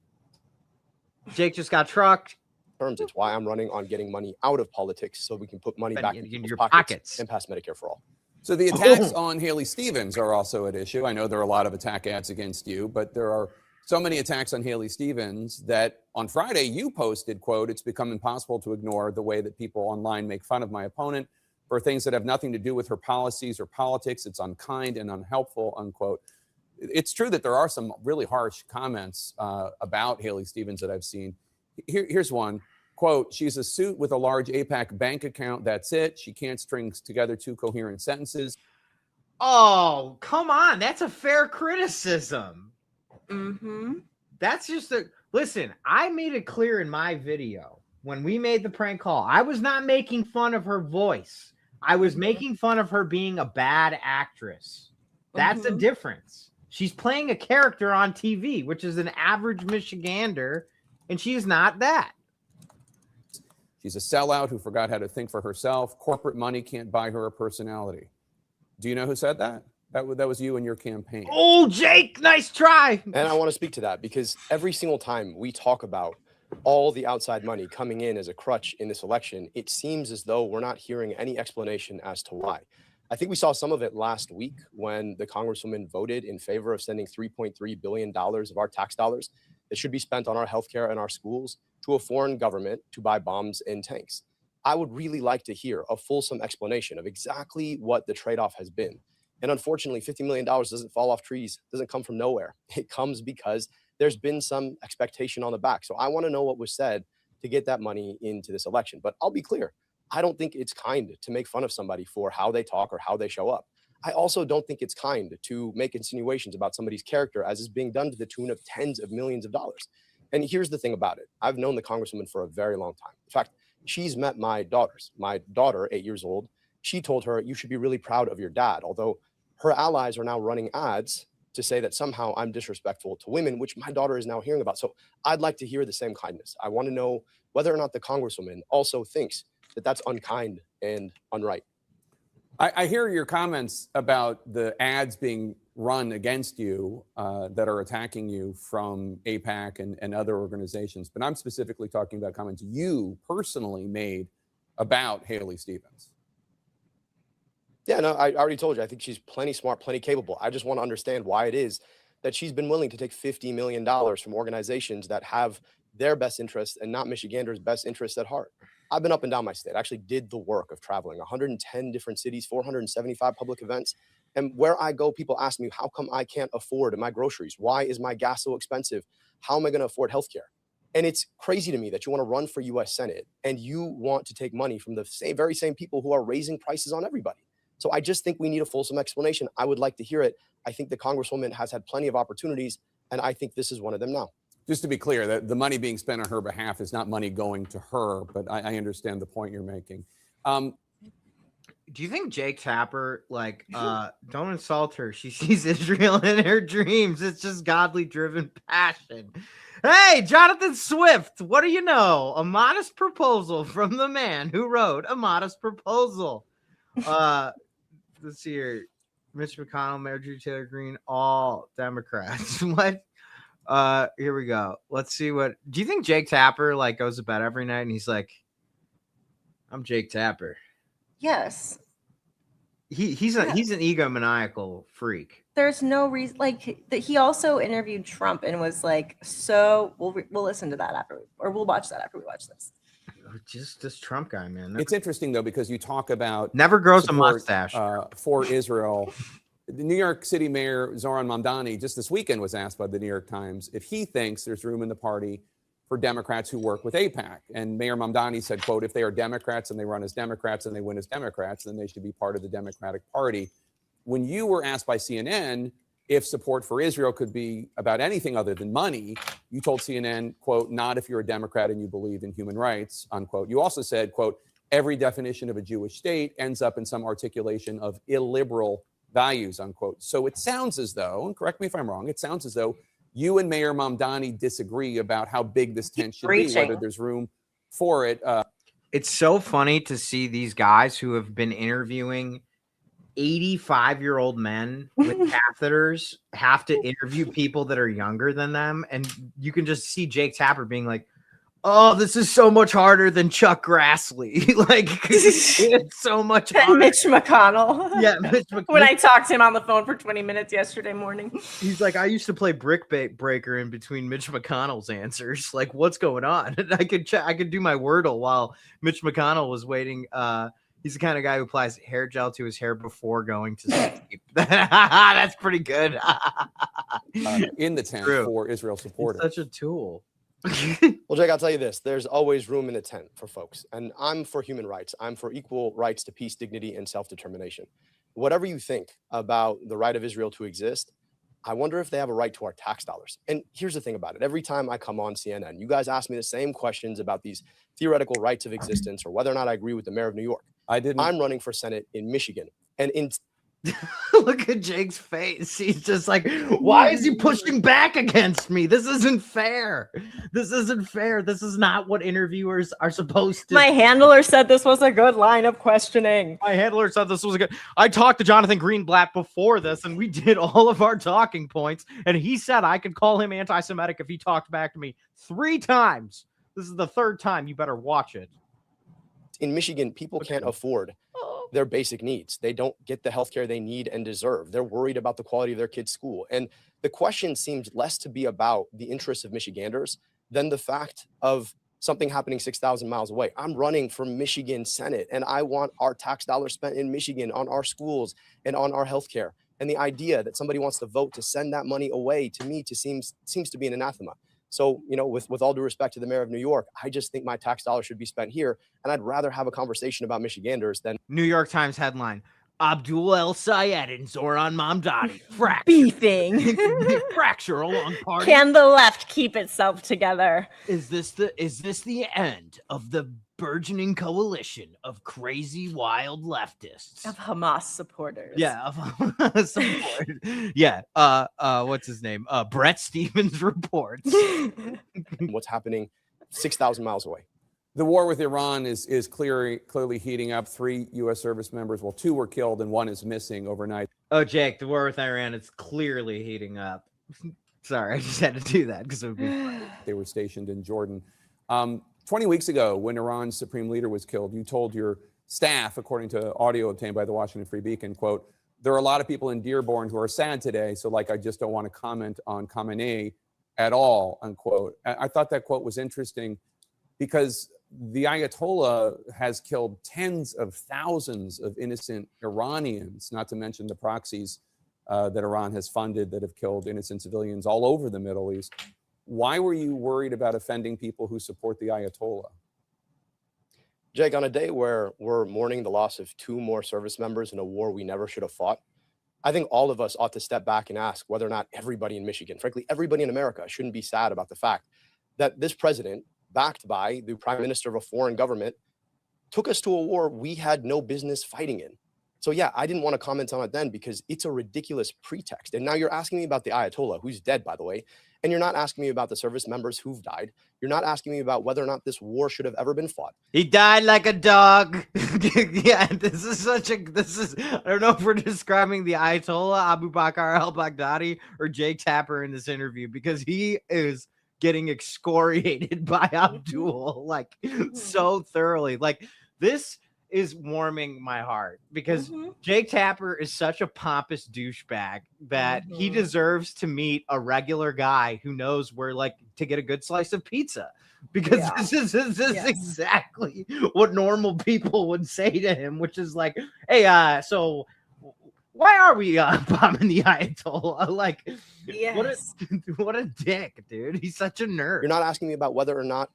Jake just got trucked. terms. It's why I'm running on getting money out of politics so we can put money back in into people's your pockets pockets. and pass Medicare for all. So the attacks on Haley Stevens are also at issue. I know there are a lot of attack ads against you, but there are so many attacks on Haley Stevens that on Friday you posted, quote, "It's become impossible to ignore the way that people online make fun of my opponent for things that have nothing to do with her policies or politics. It's unkind and unhelpful," unquote. It's true that there are some really harsh comments about Haley Stevens that I've seen. Here's one. Quote, "She's a suit with a large AIPAC bank account. That's it. She can't string together two coherent sentences." Oh, come on. That's a fair criticism. That's just listen, I made it clear in my video when we made the prank call, I was not making fun of her voice. I was making fun of her being a bad actress. That's the difference. She's playing a character on TV, which is an average Michigander, and she is not that. She's a sellout who forgot how to think for herself. Corporate money can't buy her a personality. Do you know who said that? That was you in your campaign. Oh, Jake, nice try. And I want to speak to that because every single time we talk about all the outside money coming in as a crutch in this election, it seems as though we're not hearing any explanation as to why. I think we saw some of it last week when the Congresswoman voted in favor of sending $3.3 billion of our tax dollars that should be spent on our healthcare and our schools to a foreign government to buy bombs and tanks. I would really like to hear a fulsome explanation of exactly what the trade-off has been. And unfortunately, $50 million doesn't fall off trees, doesn't come from nowhere. It comes because there's been some expectation on the back. So I want to know what was said to get that money into this election. But I'll be clear, I don't think it's kind to make fun of somebody for how they talk or how they show up. I also don't think it's kind to make insinuations about somebody's character as is being done to the tune of tens of millions of dollars. And here's the thing about it. I've known the Congresswoman for a very long time. In fact, she's met my daughters. My daughter, 8 years old, she told her, "You should be really proud of your dad," although her allies are now running ads to say that somehow I'm disrespectful to women, which my daughter is now hearing about. So I'd like to hear the same kindness. I want to know whether or not the Congresswoman also thinks that that's unkind and unright. I hear your comments about the ads being run against you that are attacking you from AIPAC and other organizations, but I'm specifically talking about comments you personally made about Haley Stevens. Yeah, no, I already told you. I think she's plenty smart, plenty capable. I just want to understand why it is that she's been willing to take $50 million from organizations that have their best interests and not Michiganders' best interests at heart. I've been up and down my state. I actually did the work of traveling 110 different cities, 475 public events. And where I go, people ask me, how come I can't afford my groceries? Why is my gas so expensive? How am I going to afford healthcare? And it's crazy to me that you want to run for U.S. Senate and you want to take money from the very same people who are raising prices on everybody. So I just think we need a fulsome explanation. I would like to hear it. I think the Congresswoman has had plenty of opportunities, and I think this is one of them now. Just to be clear, the money being spent on her behalf is not money going to her, but I understand the point you're making. Do you think Jake Tapper, don't insult her. She sees Israel in her dreams. It's just godly driven passion. Hey, Jonathan Swift, what do you know? A modest proposal from the man who wrote A Modest Proposal. Let's see here. Mitch McConnell, Marjorie Taylor Greene, all Democrats. What? Here we go. Let's see what. Do you think Jake Tapper goes to bed every night and he's like, "I'm Jake Tapper"? Yes. He's an egomaniacal freak. There's no reason he also interviewed Trump and was like, so we'll listen to that we'll watch that after we watch this. Just this Trump guy, man. It's interesting though, because you talk about never grows a mustache for Israel. The New York City Mayor Zoran Mamdani just this weekend was asked by the New York Times if he thinks there's room in the party for Democrats who work with AIPAC. And Mayor Mamdani said, quote, "If they are Democrats and they run as Democrats and they win as Democrats, then they should be part of the Democratic Party." When you were asked by CNN if support for Israel could be about anything other than money, you told CNN, quote, "Not if you're a Democrat and you believe in human rights," unquote. You also said, quote, "Every definition of a Jewish state ends up in some articulation of illiberal values," unquote. So it sounds as though, and correct me if I'm wrong, it sounds as though you and Mayor Mamdani disagree about how big this tent should be, whether there's room for it. It's so funny to see these guys who have been interviewing 85-year-old men with catheters have to interview people that are younger than them, and you can just see Jake Tapper being like, "Oh, this is so much harder than Chuck Grassley." Like, it's so much And harder. Mitch McConnell. Yeah, Mitch When I talked to him on the phone for 20 minutes yesterday morning. He's like, I used to play brick breaker in between Mitch McConnell's answers. Like, what's going on? And I could do my Wordle while Mitch McConnell was waiting. He's the kind of guy who applies hair gel to his hair before going to sleep. That's pretty good. In the tent True. for Israel supporters. Such a tool. Well, Jake, I'll tell you this. There's always room in the tent for folks. And I'm for human rights. I'm for equal rights to peace, dignity, and self-determination. Whatever you think about the right of Israel to exist, I wonder if they have a right to our tax dollars. And here's the thing about it. Every time I come on CNN, you guys ask me the same questions about these theoretical rights of existence or whether or not I agree with the mayor of New York. I'm running for Senate in Michigan. And in Look at Jake's face. He's just like, why is he pushing back against me? This isn't fair. This isn't fair. This is not what interviewers are supposed to. My handler said this was a good line of questioning. My handler said this was a good. I talked to Jonathan Greenblatt before this, and we did all of our talking points, and he said I could call him anti-Semitic if he talked back to me 3 times. This is the 3rd time. You better watch it. In Michigan, people can't afford their basic needs. They don't get the healthcare they need and deserve. They're worried about the quality of their kids' school. And the question seems less to be about the interests of Michiganders than the fact of something happening 6,000 miles away. I'm running for Michigan Senate, and I want our tax dollars spent in Michigan on our schools and on our healthcare. And the idea that somebody wants to vote to send that money away, to me, seems to be an anathema. So, you know, with all due respect to the mayor of New York, I just think my tax dollars should be spent here. And I'd rather have a conversation about Michiganders than New York Times headline: Abdul El Sayed and Zoran Mamdani fracture. Beefing. Fracture along party. Can the left keep itself together? Is this the end of the burgeoning coalition of crazy wild leftists? Of Hamas supporters. Yeah, of support. Yeah. What's his name? Brett Stevens reports. what's happening 6,000 miles away. The war with Iran is clearly heating up. 3 U.S. service members, well, 2 were killed and 1 is missing overnight. Oh, Jake, the war with Iran is clearly heating up. Sorry, I just had to do that because it would be funny. They were stationed in Jordan. 20 weeks ago, when Iran's supreme leader was killed, you told your staff, according to audio obtained by the Washington Free Beacon, quote, "There are a lot of people in Dearborn who are sad today, so like I just don't want to comment on Khamenei at all," unquote. I thought that quote was interesting because the Ayatollah has killed tens of thousands of innocent Iranians, not to mention the proxies that Iran has funded that have killed innocent civilians all over the Middle East. Why were you worried about offending people who support the Ayatollah? Jake, on a day where we're mourning the loss of 2 more service members in a war we never should have fought, I think all of us ought to step back and ask whether or not everybody in Michigan, frankly, everybody in America, shouldn't be sad about the fact that this president, backed by the prime minister of a foreign government, took us to a war we had no business fighting in. So yeah, I didn't want to comment on it then because it's a ridiculous pretext. And now you're asking me about the Ayatollah, who's dead, by the way, and you're not asking me about the service members who've died. You're not asking me about whether or not this war should have ever been fought. He died like a dog. Yeah, this is, I don't know if we're describing the Ayatollah, Abu Bakr al-Baghdadi, or Jake Tapper in this interview, because he is getting excoriated by Abdul, like, so thoroughly. Like, this is warming my heart because Jake Tapper is such a pompous douchebag that he deserves to meet a regular guy who knows where, like, to get a good slice of pizza, because this is exactly what normal people would say to him, which is like, hey, so why are we bombing the Ayatollah? Like, what a dick, dude. He's such a nerd. You're not asking me about whether or not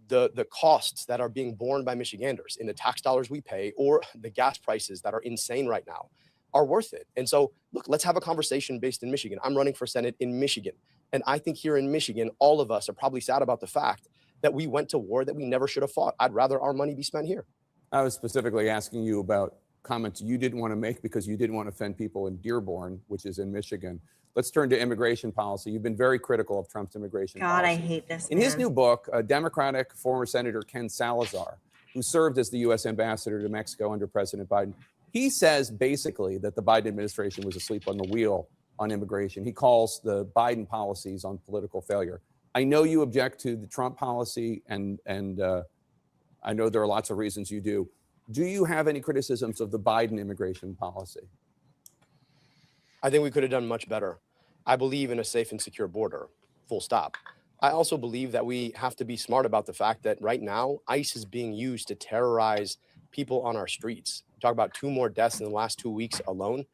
the costs that are being borne by Michiganders in the tax dollars we pay or the gas prices that are insane right now are worth it. And so, look, let's have a conversation based in Michigan. I'm running for Senate in Michigan. And I think here in Michigan, all of us are probably sad about the fact that we went to war that we never should have fought. I'd rather our money be spent here. I was specifically asking you about comments you didn't want to make because you didn't want to offend people in Dearborn, which is in Michigan. Let's turn to immigration policy. You've been very critical of Trump's immigration policy. I hate this. In his new book, Democratic former Senator Ken Salazar, who served as the U.S. ambassador to Mexico under President Biden, He says basically that the Biden administration was asleep on the wheel on immigration. He calls the Biden policies on political failure. I know you object to the Trump policy, and I know there are lots of reasons you do. Do you have any criticisms of the Biden immigration policy? I think we could have done much better. I believe in a safe and secure border, full stop. I also believe that we have to be smart about the fact that right now, ICE is being used to terrorize people on our streets. Talk about 2 more deaths in the last 2 weeks alone.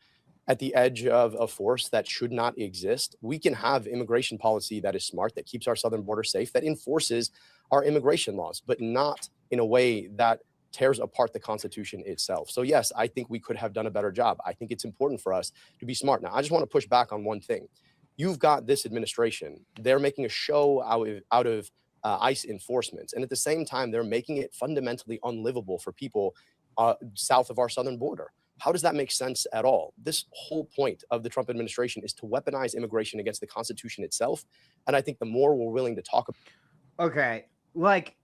At the edge of a force that should not exist, we can have immigration policy that is smart, that keeps our southern border safe, that enforces our immigration laws, but not in a way that tears apart the Constitution itself. So yes, I think we could have done a better job. I think it's important for us to be smart. Now, I just want to push back on one thing. You've got this administration. They're making a show out of ICE enforcements. And at the same time, they're making it fundamentally unlivable for people south of our southern border. How does that make sense at all? This whole point of the Trump administration is to weaponize immigration against the Constitution itself. And I think the more we're willing to talk about. Okay. Like,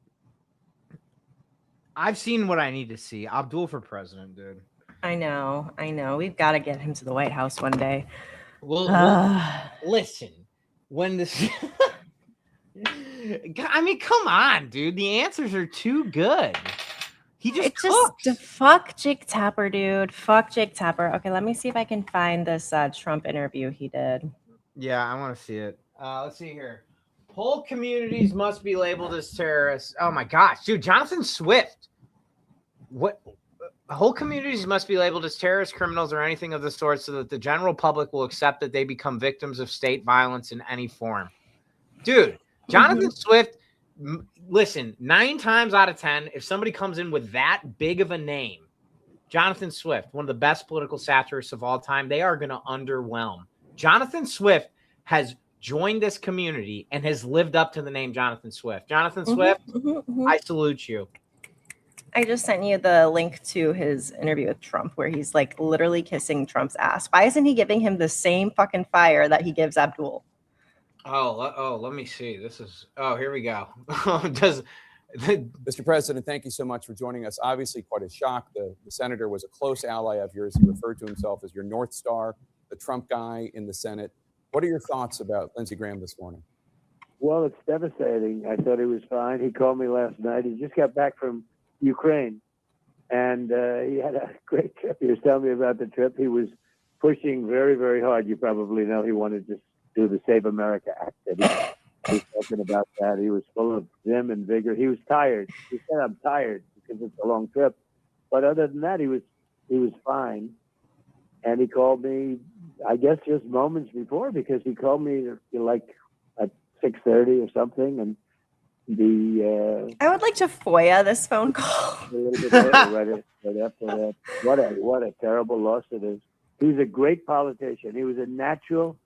I've seen what I need to see. Abdul for president, dude. I know. We've got to get him to the White House one day. Well, listen, when this, I mean, come on, dude. The answers are too good. He just fuck Jake Tapper, dude. Fuck Jake Tapper. Okay, let me see if I can find this Trump interview he did. Yeah, I want to see it. Let's see here. Whole communities must be labeled as terrorists. Oh my gosh, dude, Jonathan Swift. What? Whole communities must be labeled as terrorist, criminals, or anything of the sort so that the general public will accept that they become victims of state violence in any form. Dude, Jonathan Swift, listen, 9 times out of 10, if somebody comes in with that big of a name, Jonathan Swift, one of the best political satirists of all time, they are going to underwhelm. Jonathan Swift has joined this community and has lived up to the name Jonathan Swift. Jonathan Swift, I salute you. I just sent you the link to his interview with Trump where he's like literally kissing Trump's ass. Why isn't he giving him the same fucking fire that he gives Abdul? Let me see. Here we go. Mr. President, thank you so much for joining us. Obviously, quite a shock. The senator was a close ally of yours. He referred to himself as your North Star, the Trump guy in the Senate. What are your thoughts about Lindsey Graham this morning? Well, it's devastating. I thought he was fine. He called me last night. He just got back from Ukraine, and he had a great trip. He was telling me about the trip. He was pushing very, very hard. You probably know he wanted to do the Save America Act. He was talking about that. He was full of vim and vigor. He was tired. He said, "I'm tired because it's a long trip." But other than that, he was fine. And he called me, I guess, just moments before, because he called me like at 6:30 or something, and I would like to FOIA this phone call. A little bit later, right after that. What a terrible loss it is. He's a great politician. He was a natural.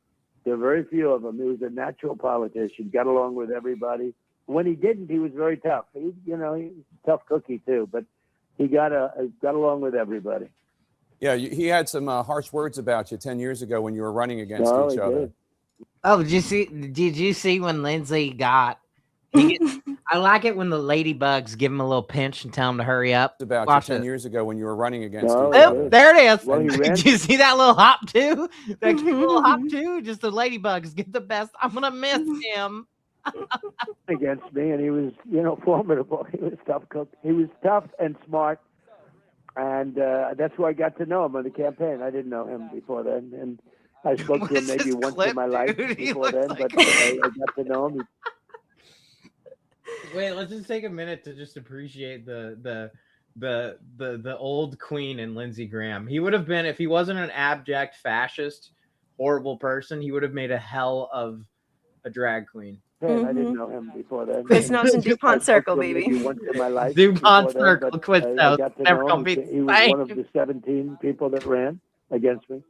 There are very few of them. He was a natural politician. Got along with everybody. When he didn't, he was very tough. He was a tough cookie too, but he got along with everybody. Yeah, he had some harsh words about you 10 years ago when you were running against each other. Did. Oh, did you see when Lindsey got? I like it when the ladybugs give him a little pinch and tell him to hurry up. About Watch you 10 it. years ago when you were running against each Oh, other. there it is. Well, he ran- Did you see that little hop too? That cute little hop too? Just the ladybugs get the best. I'm gonna miss him. Against me, and he was, formidable. He was tough cook. He was tough and smart, and that's who I got to know him on the campaign. I didn't know him before then, and I spoke to him maybe once in my life before then, but I got to know him. Wait, let's just take a minute to just appreciate the old queen and Lindsey Graham. He would have been, if he wasn't an abject fascist, horrible person, he would have made a hell of a drag queen. I didn't know him before then. Quiznos and DuPont Circle, baby. Once in my life DuPont before then, Circle, but Quiznos. I got to Never know gonna him. be the He was same. one of the 17 people that ran against me,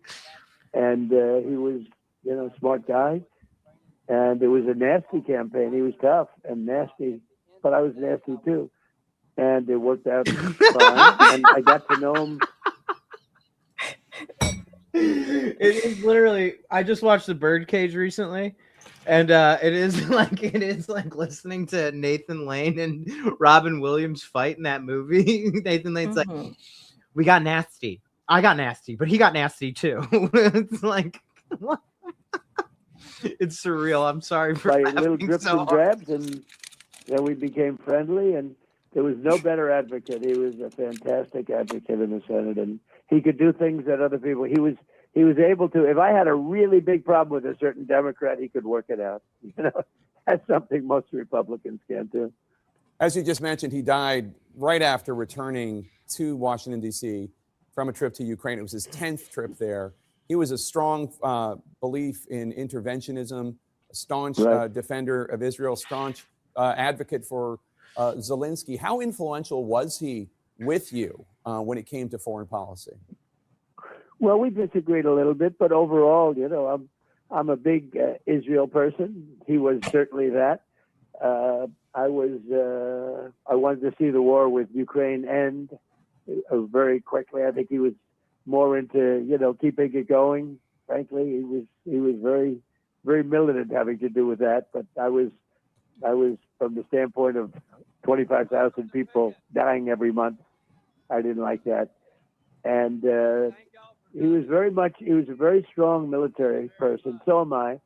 and he was, a smart guy. And it was a nasty campaign. He was tough and nasty, but I was nasty too. And it worked out fine. And I got to know him. It is literally. I just watched The Birdcage recently, and it is like listening to Nathan Lane and Robin Williams fight in that movie. Nathan Lane's like, "We got nasty. I got nasty, but he got nasty too. It's like, what? It's surreal. I'm sorry for By little laughing drips so and hard. drabs, and then we became friendly, and there was no better advocate. He was a fantastic advocate in the Senate, and he could do things that other people. He was able to. If I had a really big problem with a certain Democrat, he could work it out. You know, that's something most Republicans can't do. As you just mentioned, he died right after returning to Washington, D.C. from a trip to Ukraine. It was his 10th trip there. He was a strong belief in interventionism, a staunch defender of Israel, staunch advocate for Zelensky. How influential was he with you when it came to foreign policy? Well, we disagreed a little bit, but overall, you know, I'm a big Israel person. He was certainly that. I wanted to see the war with Ukraine end very quickly. I think he was more into, you know, keeping it going. Frankly, he was very, very militant having to do with that. But I was from the standpoint of 25,000 people dying every month. I didn't like that. And he was a very strong military person. So am I.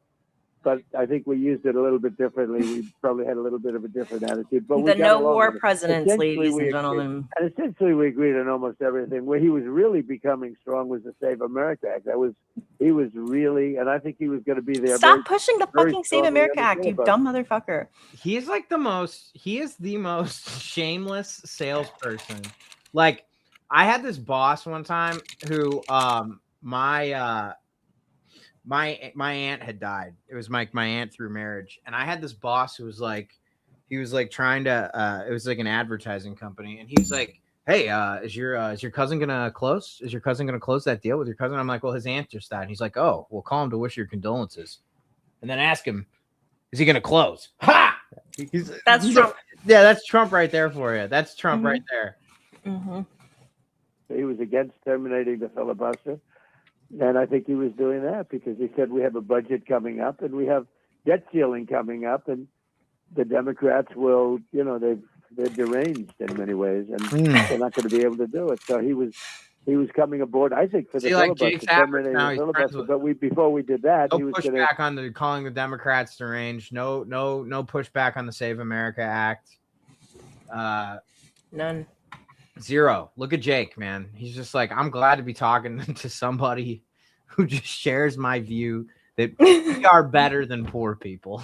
But I think we used it a little bit differently. We probably had a little bit of a different attitude. But The no war presidents, ladies and gentlemen. And essentially, we agreed on almost everything. Where he was really becoming strong was the Save America Act. He was really, and I think he was going to be there. Stop pushing the fucking Save America Act, you dumb motherfucker. He is the most shameless salesperson. Like, I had this boss one time who, my aunt had died. It was my aunt through marriage, and I had this boss who was like, trying to. It was like an advertising company, and he was like, "Hey, is your cousin gonna close? Is your cousin gonna close that deal with your cousin?" I'm like, "Well, his aunt just died." And he's like, "Oh, well, call him to wish your condolences, and then ask him, is he gonna close?" Ha! That's Trump. Yeah, that's Trump right there for you. That's Trump right there. Mm-hmm. He was against terminating the filibuster. And I think he was doing that because he said we have a budget coming up and we have debt ceiling coming up, and the Democrats will, you know, they're deranged in many ways, and they're not going to be able to do it. So he was coming aboard, I think, for the filibuster, terminating the filibuster. But before we did that, no he was pushback on calling the Democrats deranged. No pushback on the Save America Act. None. Zero. Look at Jake, man. He's just like, I'm glad to be talking to somebody who just shares my view that we are better than poor people.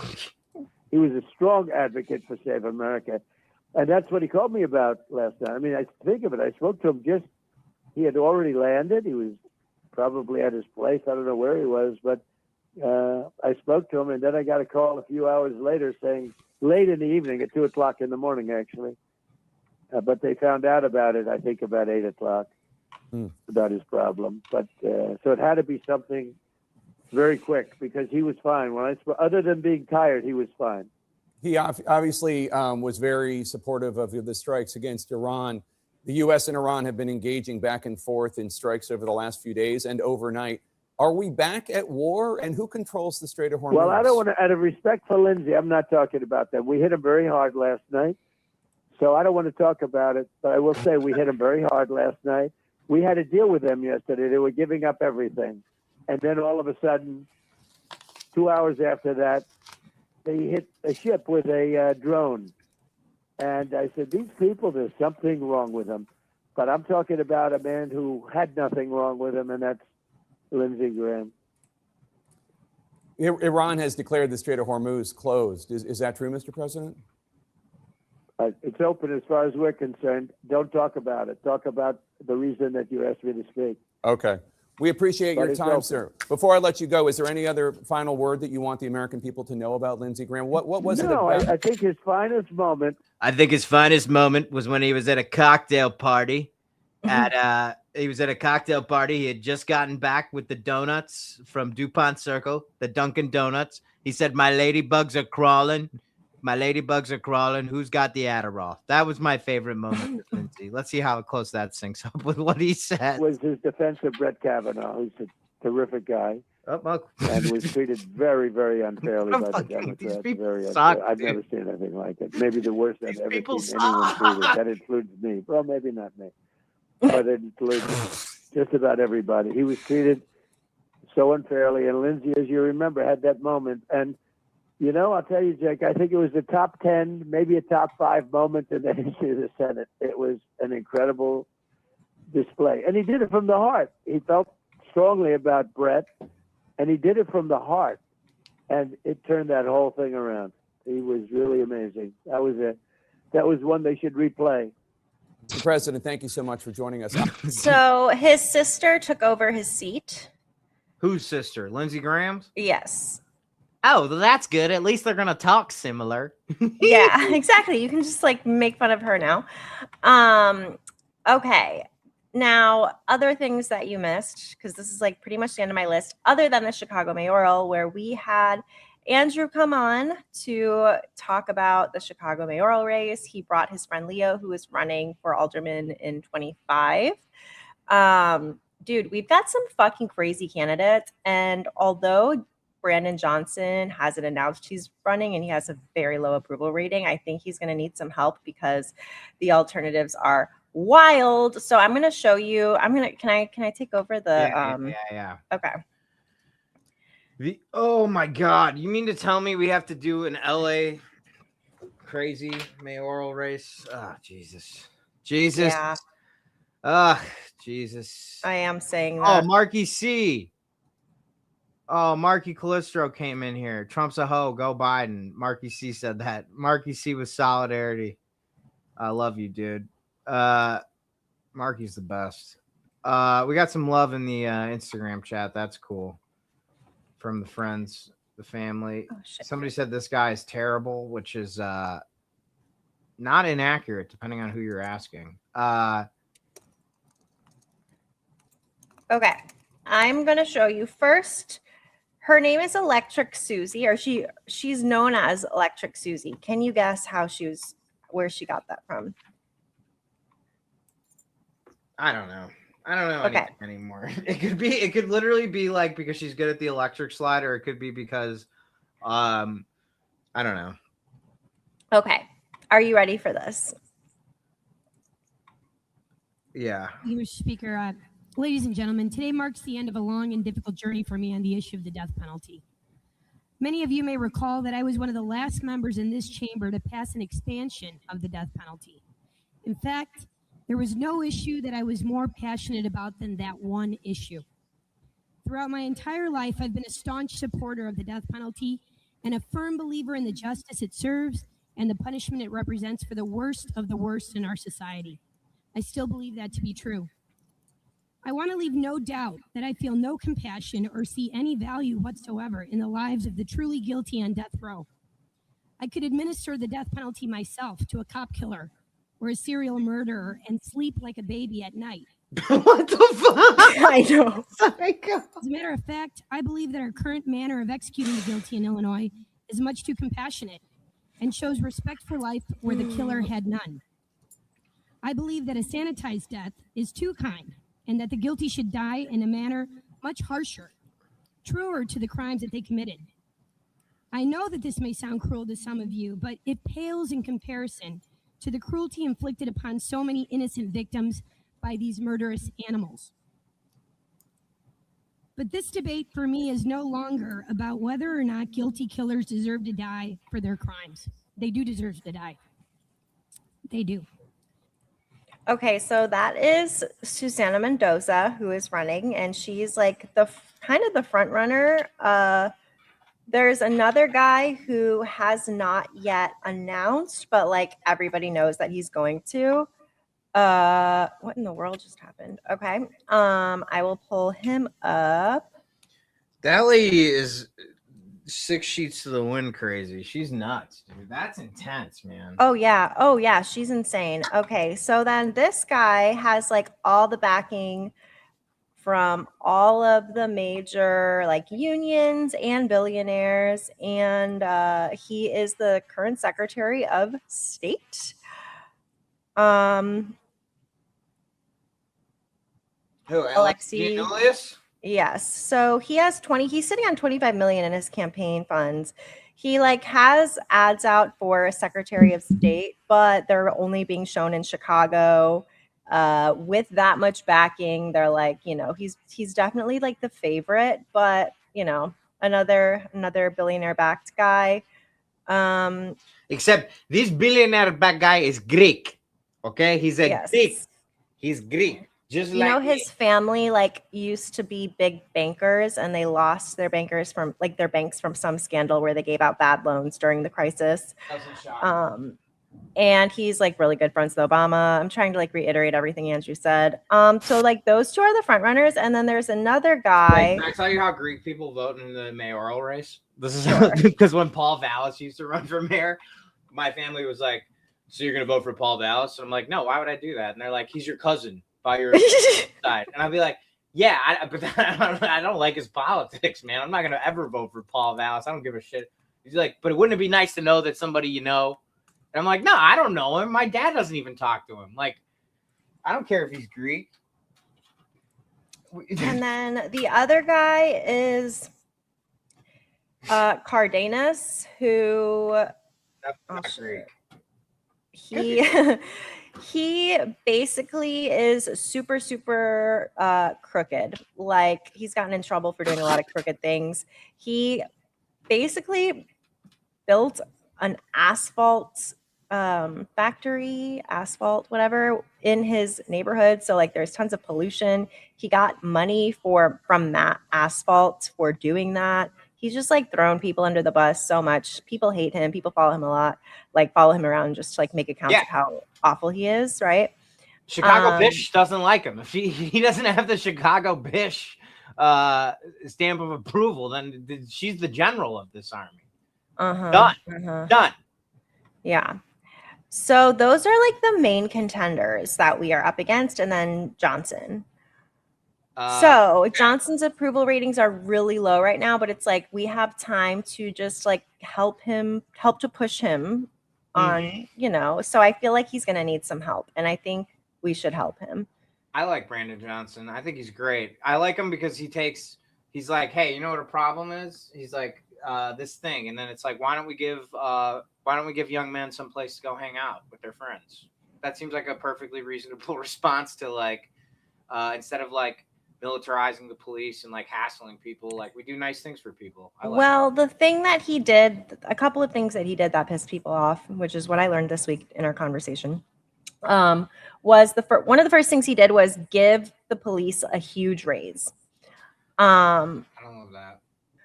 He was a strong advocate for Save America. And that's what he called me about last night. I mean, I think of it. I spoke to him he had already landed. He was probably at his place. I don't know where he was, but I spoke to him, and then I got a call a few hours later saying, late in the evening at 2:00 in the morning, actually. But they found out about it, I think, about 8:00 about his problem. But so it had to be something very quick because he was fine. Other than being tired, he was fine. He obviously was very supportive of the strikes against Iran. The U.S. and Iran have been engaging back and forth in strikes over the last few days and overnight. Are we back at war? And who controls the Strait of Hormuz? Well, I don't want to, out of respect for Lindsey, I'm not talking about that. We hit him very hard last night. So I don't want to talk about it, but I will say we hit them very hard last night. We had to deal with them yesterday. They were giving up everything. And then all of a sudden, 2 hours after that, they hit a ship with a drone. And I said, these people, there's something wrong with them. But I'm talking about a man who had nothing wrong with him, and that's Lindsey Graham. Iran has declared the Strait of Hormuz closed. Is that true, Mr. President? It's open as far as we're concerned. Don't talk about it. Talk about the reason that you asked me to speak. Okay. We appreciate your time, sir. Before I let you go, is there any other final word that you want the American people to know about Lindsey Graham? What was it about? I think his finest moment. I think his finest moment was when he was at a cocktail party. He was at a cocktail party. He had just gotten back with the donuts from DuPont Circle, the Dunkin' Donuts. He said, "My ladybugs are crawling. My ladybugs are crawling. Who's got the Adderall?" That was my favorite moment with Lindsey. Let's see how close that syncs up with what he said. Was his defense of Brett Kavanaugh, who's a terrific guy, and was treated very, very unfairly by the Democrats. Very unfair. I've never seen anything like it. Maybe the worst I've ever seen anyone treated. That includes me. Well, maybe not me, but it includes me. just about everybody. He was treated so unfairly. And Lindsey, as you remember, had that moment. And, you know, I'll tell you, Jake, I think it was the top 10, maybe a top 5 moment in the history of the Senate. It was an incredible display. And he did it from the heart. He felt strongly about Brett, and he did it from the heart. And it turned that whole thing around. He was really amazing. That was one they should replay. Mr. President, thank you so much for joining us. So his sister took over his seat. Whose sister? Lindsey Graham's? Yes. Oh, well, that's good. At least they're gonna talk similar. Yeah, exactly. You can just like make fun of her now. Okay. Now, other things that you missed, because this is like pretty much the end of my list, other than the Chicago mayoral, where we had Andrew come on to talk about the Chicago mayoral race. He brought his friend Leo, who is running for alderman in 25. Dude, we've got some fucking crazy candidates. And although Brandon Johnson hasn't announced he's running and he has a very low approval rating, I think he's going to need some help because the alternatives are wild. So I'm going to show you. Can I take over the Yeah. Okay. Oh my God! You mean to tell me we have to do an LA crazy mayoral race? Oh, Jesus. Yeah, Jesus. I am saying Oh, that. Marky C. Oh, Marky Calistro came in here. Trump's a hoe. Go Biden. Marky C said that. Marky C with solidarity. I love you, dude. Marky's the best. We got some love in the Instagram chat. That's cool. From the friends, the family. Oh, shit. Somebody said this guy is terrible, which is not inaccurate, depending on who you're asking. Okay, I'm gonna show you first. Her name is Electric Susie, or she's known as Electric Susie. Can you guess where she got that from? I don't know. Okay. Anything anymore. It could literally be like because she's good at the electric slide, or it could be because I don't know. Okay, are you ready for this? Yeah. Mr. Speaker, ladies and gentlemen, today marks the end of a long and difficult journey for me on the issue of the death penalty. Many of you may recall that I was one of the last members in this chamber to pass an expansion of the death penalty. In fact, there was no issue that I was more passionate about than that one issue. Throughout my entire life, I've been a staunch supporter of the death penalty and a firm believer in the justice it serves and the punishment it represents for the worst of the worst in our society. I still believe that to be true. I want to leave no doubt that I feel no compassion or see any value whatsoever in the lives of the truly guilty on death row. I could administer the death penalty myself to a cop killer or a serial murderer and sleep like a baby at night. What the fuck? I know. As a matter of fact, I believe that our current manner of executing the guilty in Illinois is much too compassionate and shows respect for life where the killer had none. I believe that a sanitized death is too kind and that the guilty should die in a manner much harsher, truer to the crimes that they committed. I know that this may sound cruel to some of you, but it pales in comparison to the cruelty inflicted upon so many innocent victims by these murderous animals. But this debate for me is no longer about whether or not guilty killers deserve to die for their crimes. They do deserve to die. They do. Okay, so that is Susana Mendoza who is running, and she's like the kind of the front runner. There's another guy who has not yet announced, but like everybody knows that he's going to. What in the world just happened? Okay. I will pull him up. That lady is 6 sheets to the wind crazy. She's nuts, dude. That's intense, man. Oh yeah, she's insane. Okay, so then this guy has like all the backing from all of the major like unions and billionaires, and he is the current Secretary of State. Who? Alexei Julius? Yes. So he's sitting on 25 million in his campaign funds. He like has ads out for a Secretary of State, but they're only being shown in Chicago, with that much backing, they're like, he's definitely like the favorite, but another billionaire backed guy. Except this billionaire back guy is Greek. Okay, he's a Yes. Greek. He's Greek. Just like His family like used to be big bankers, and they lost their bankers from their banks from some scandal where they gave out bad loans during the crisis. And he's like really good friends with Obama. I'm trying to like reiterate everything Andrew said. So like those two are the front runners, and then there's another guy. Can I tell you how Greek people vote in the mayoral race? This is because when Paul Vallis used to run for mayor, my family was like, "So you're gonna vote for Paul Vallis?" And I'm like, "No, why would I do that?" And they're like, "He's your cousin by your side." And I'd be like, "Yeah, but I don't like his politics, man. I'm not gonna ever vote for Paul Vallis. I don't give a shit." He's like, "But wouldn't it be nice to know that somebody you know?" And I'm like, "No, I don't know him. My dad doesn't even talk to him. Like, I don't care if he's Greek." And then the other guy is Cardenas, who he basically is super crooked. Like, he's gotten in trouble for doing a lot of crooked things. He basically built an asphalt factory, whatever, in his neighborhood. So like there's tons of pollution. He got money from that asphalt for doing that. He's just like thrown people under the bus so much. People hate him. People follow him a lot, like follow him around just to like make accounts of how awful he is, right? Chicago Bish doesn't like him. If he doesn't have the Chicago Bish stamp of approval, then she's the general of this army. Done. Yeah. So those are like the main contenders that we are up against, and then Johnson. So Johnson's approval ratings are really low right now, but it's like we have time to just like help to push him on, So I feel like he's going to need some help, and I think we should help him. I like Brandon Johnson. I think he's great. I like him because he's like, hey, you know what a problem is? He's like, this thing, and then it's like, why don't we give young men some place to go hang out with their friends? That seems like a perfectly reasonable response to like, instead of like militarizing the police and like hassling people, like we do nice things for people. The thing that he did, a couple of things that he did that pissed people off, which is what I learned this week in our conversation, was one of the first things he did was give the police a huge raise. I don't love that.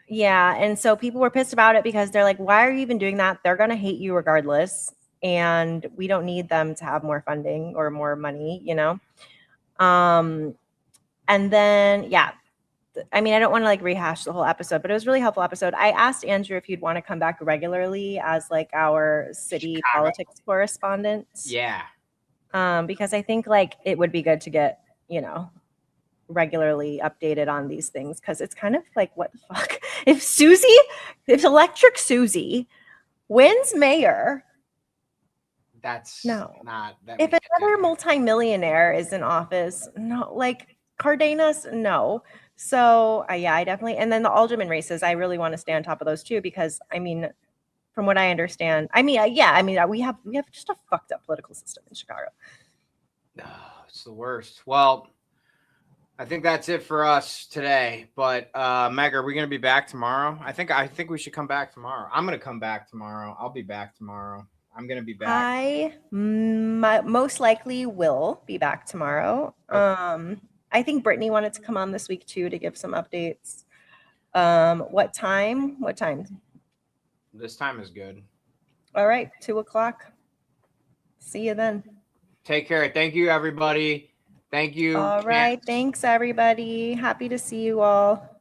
Yeah, and so people were pissed about it because they're like, why are you even doing that? They're going to hate you regardless, and we don't need them to have more funding or more money, And then, I mean, I don't want to like rehash the whole episode, but it was a really helpful episode. I asked Andrew if he'd want to come back regularly as like our city politics correspondent. Yeah. Because I think like it would be good to get, regularly updated on these things, because it's kind of like, what the fuck? If Electric Susie wins mayor, that's not that. If another multimillionaire is in office, no, like Cardenas, no. So I definitely, and then the alderman races, I really want to stay on top of those too, because I mean, from what I understand, we have just a fucked up political system in Chicago. It's the worst. Well, I think that's it for us today. But Meg, are we going to be back tomorrow? I think we should come back tomorrow. I'm going to come back tomorrow. I'll be back tomorrow. I'm going to be back. I most likely will be back tomorrow. Okay. I think Brittany wanted to come on this week too to give some updates. What time? This time is good. All right, 2:00. See you then. Take care. Thank you, everybody. Thank you. All right. Thanks, everybody. Happy to see you all.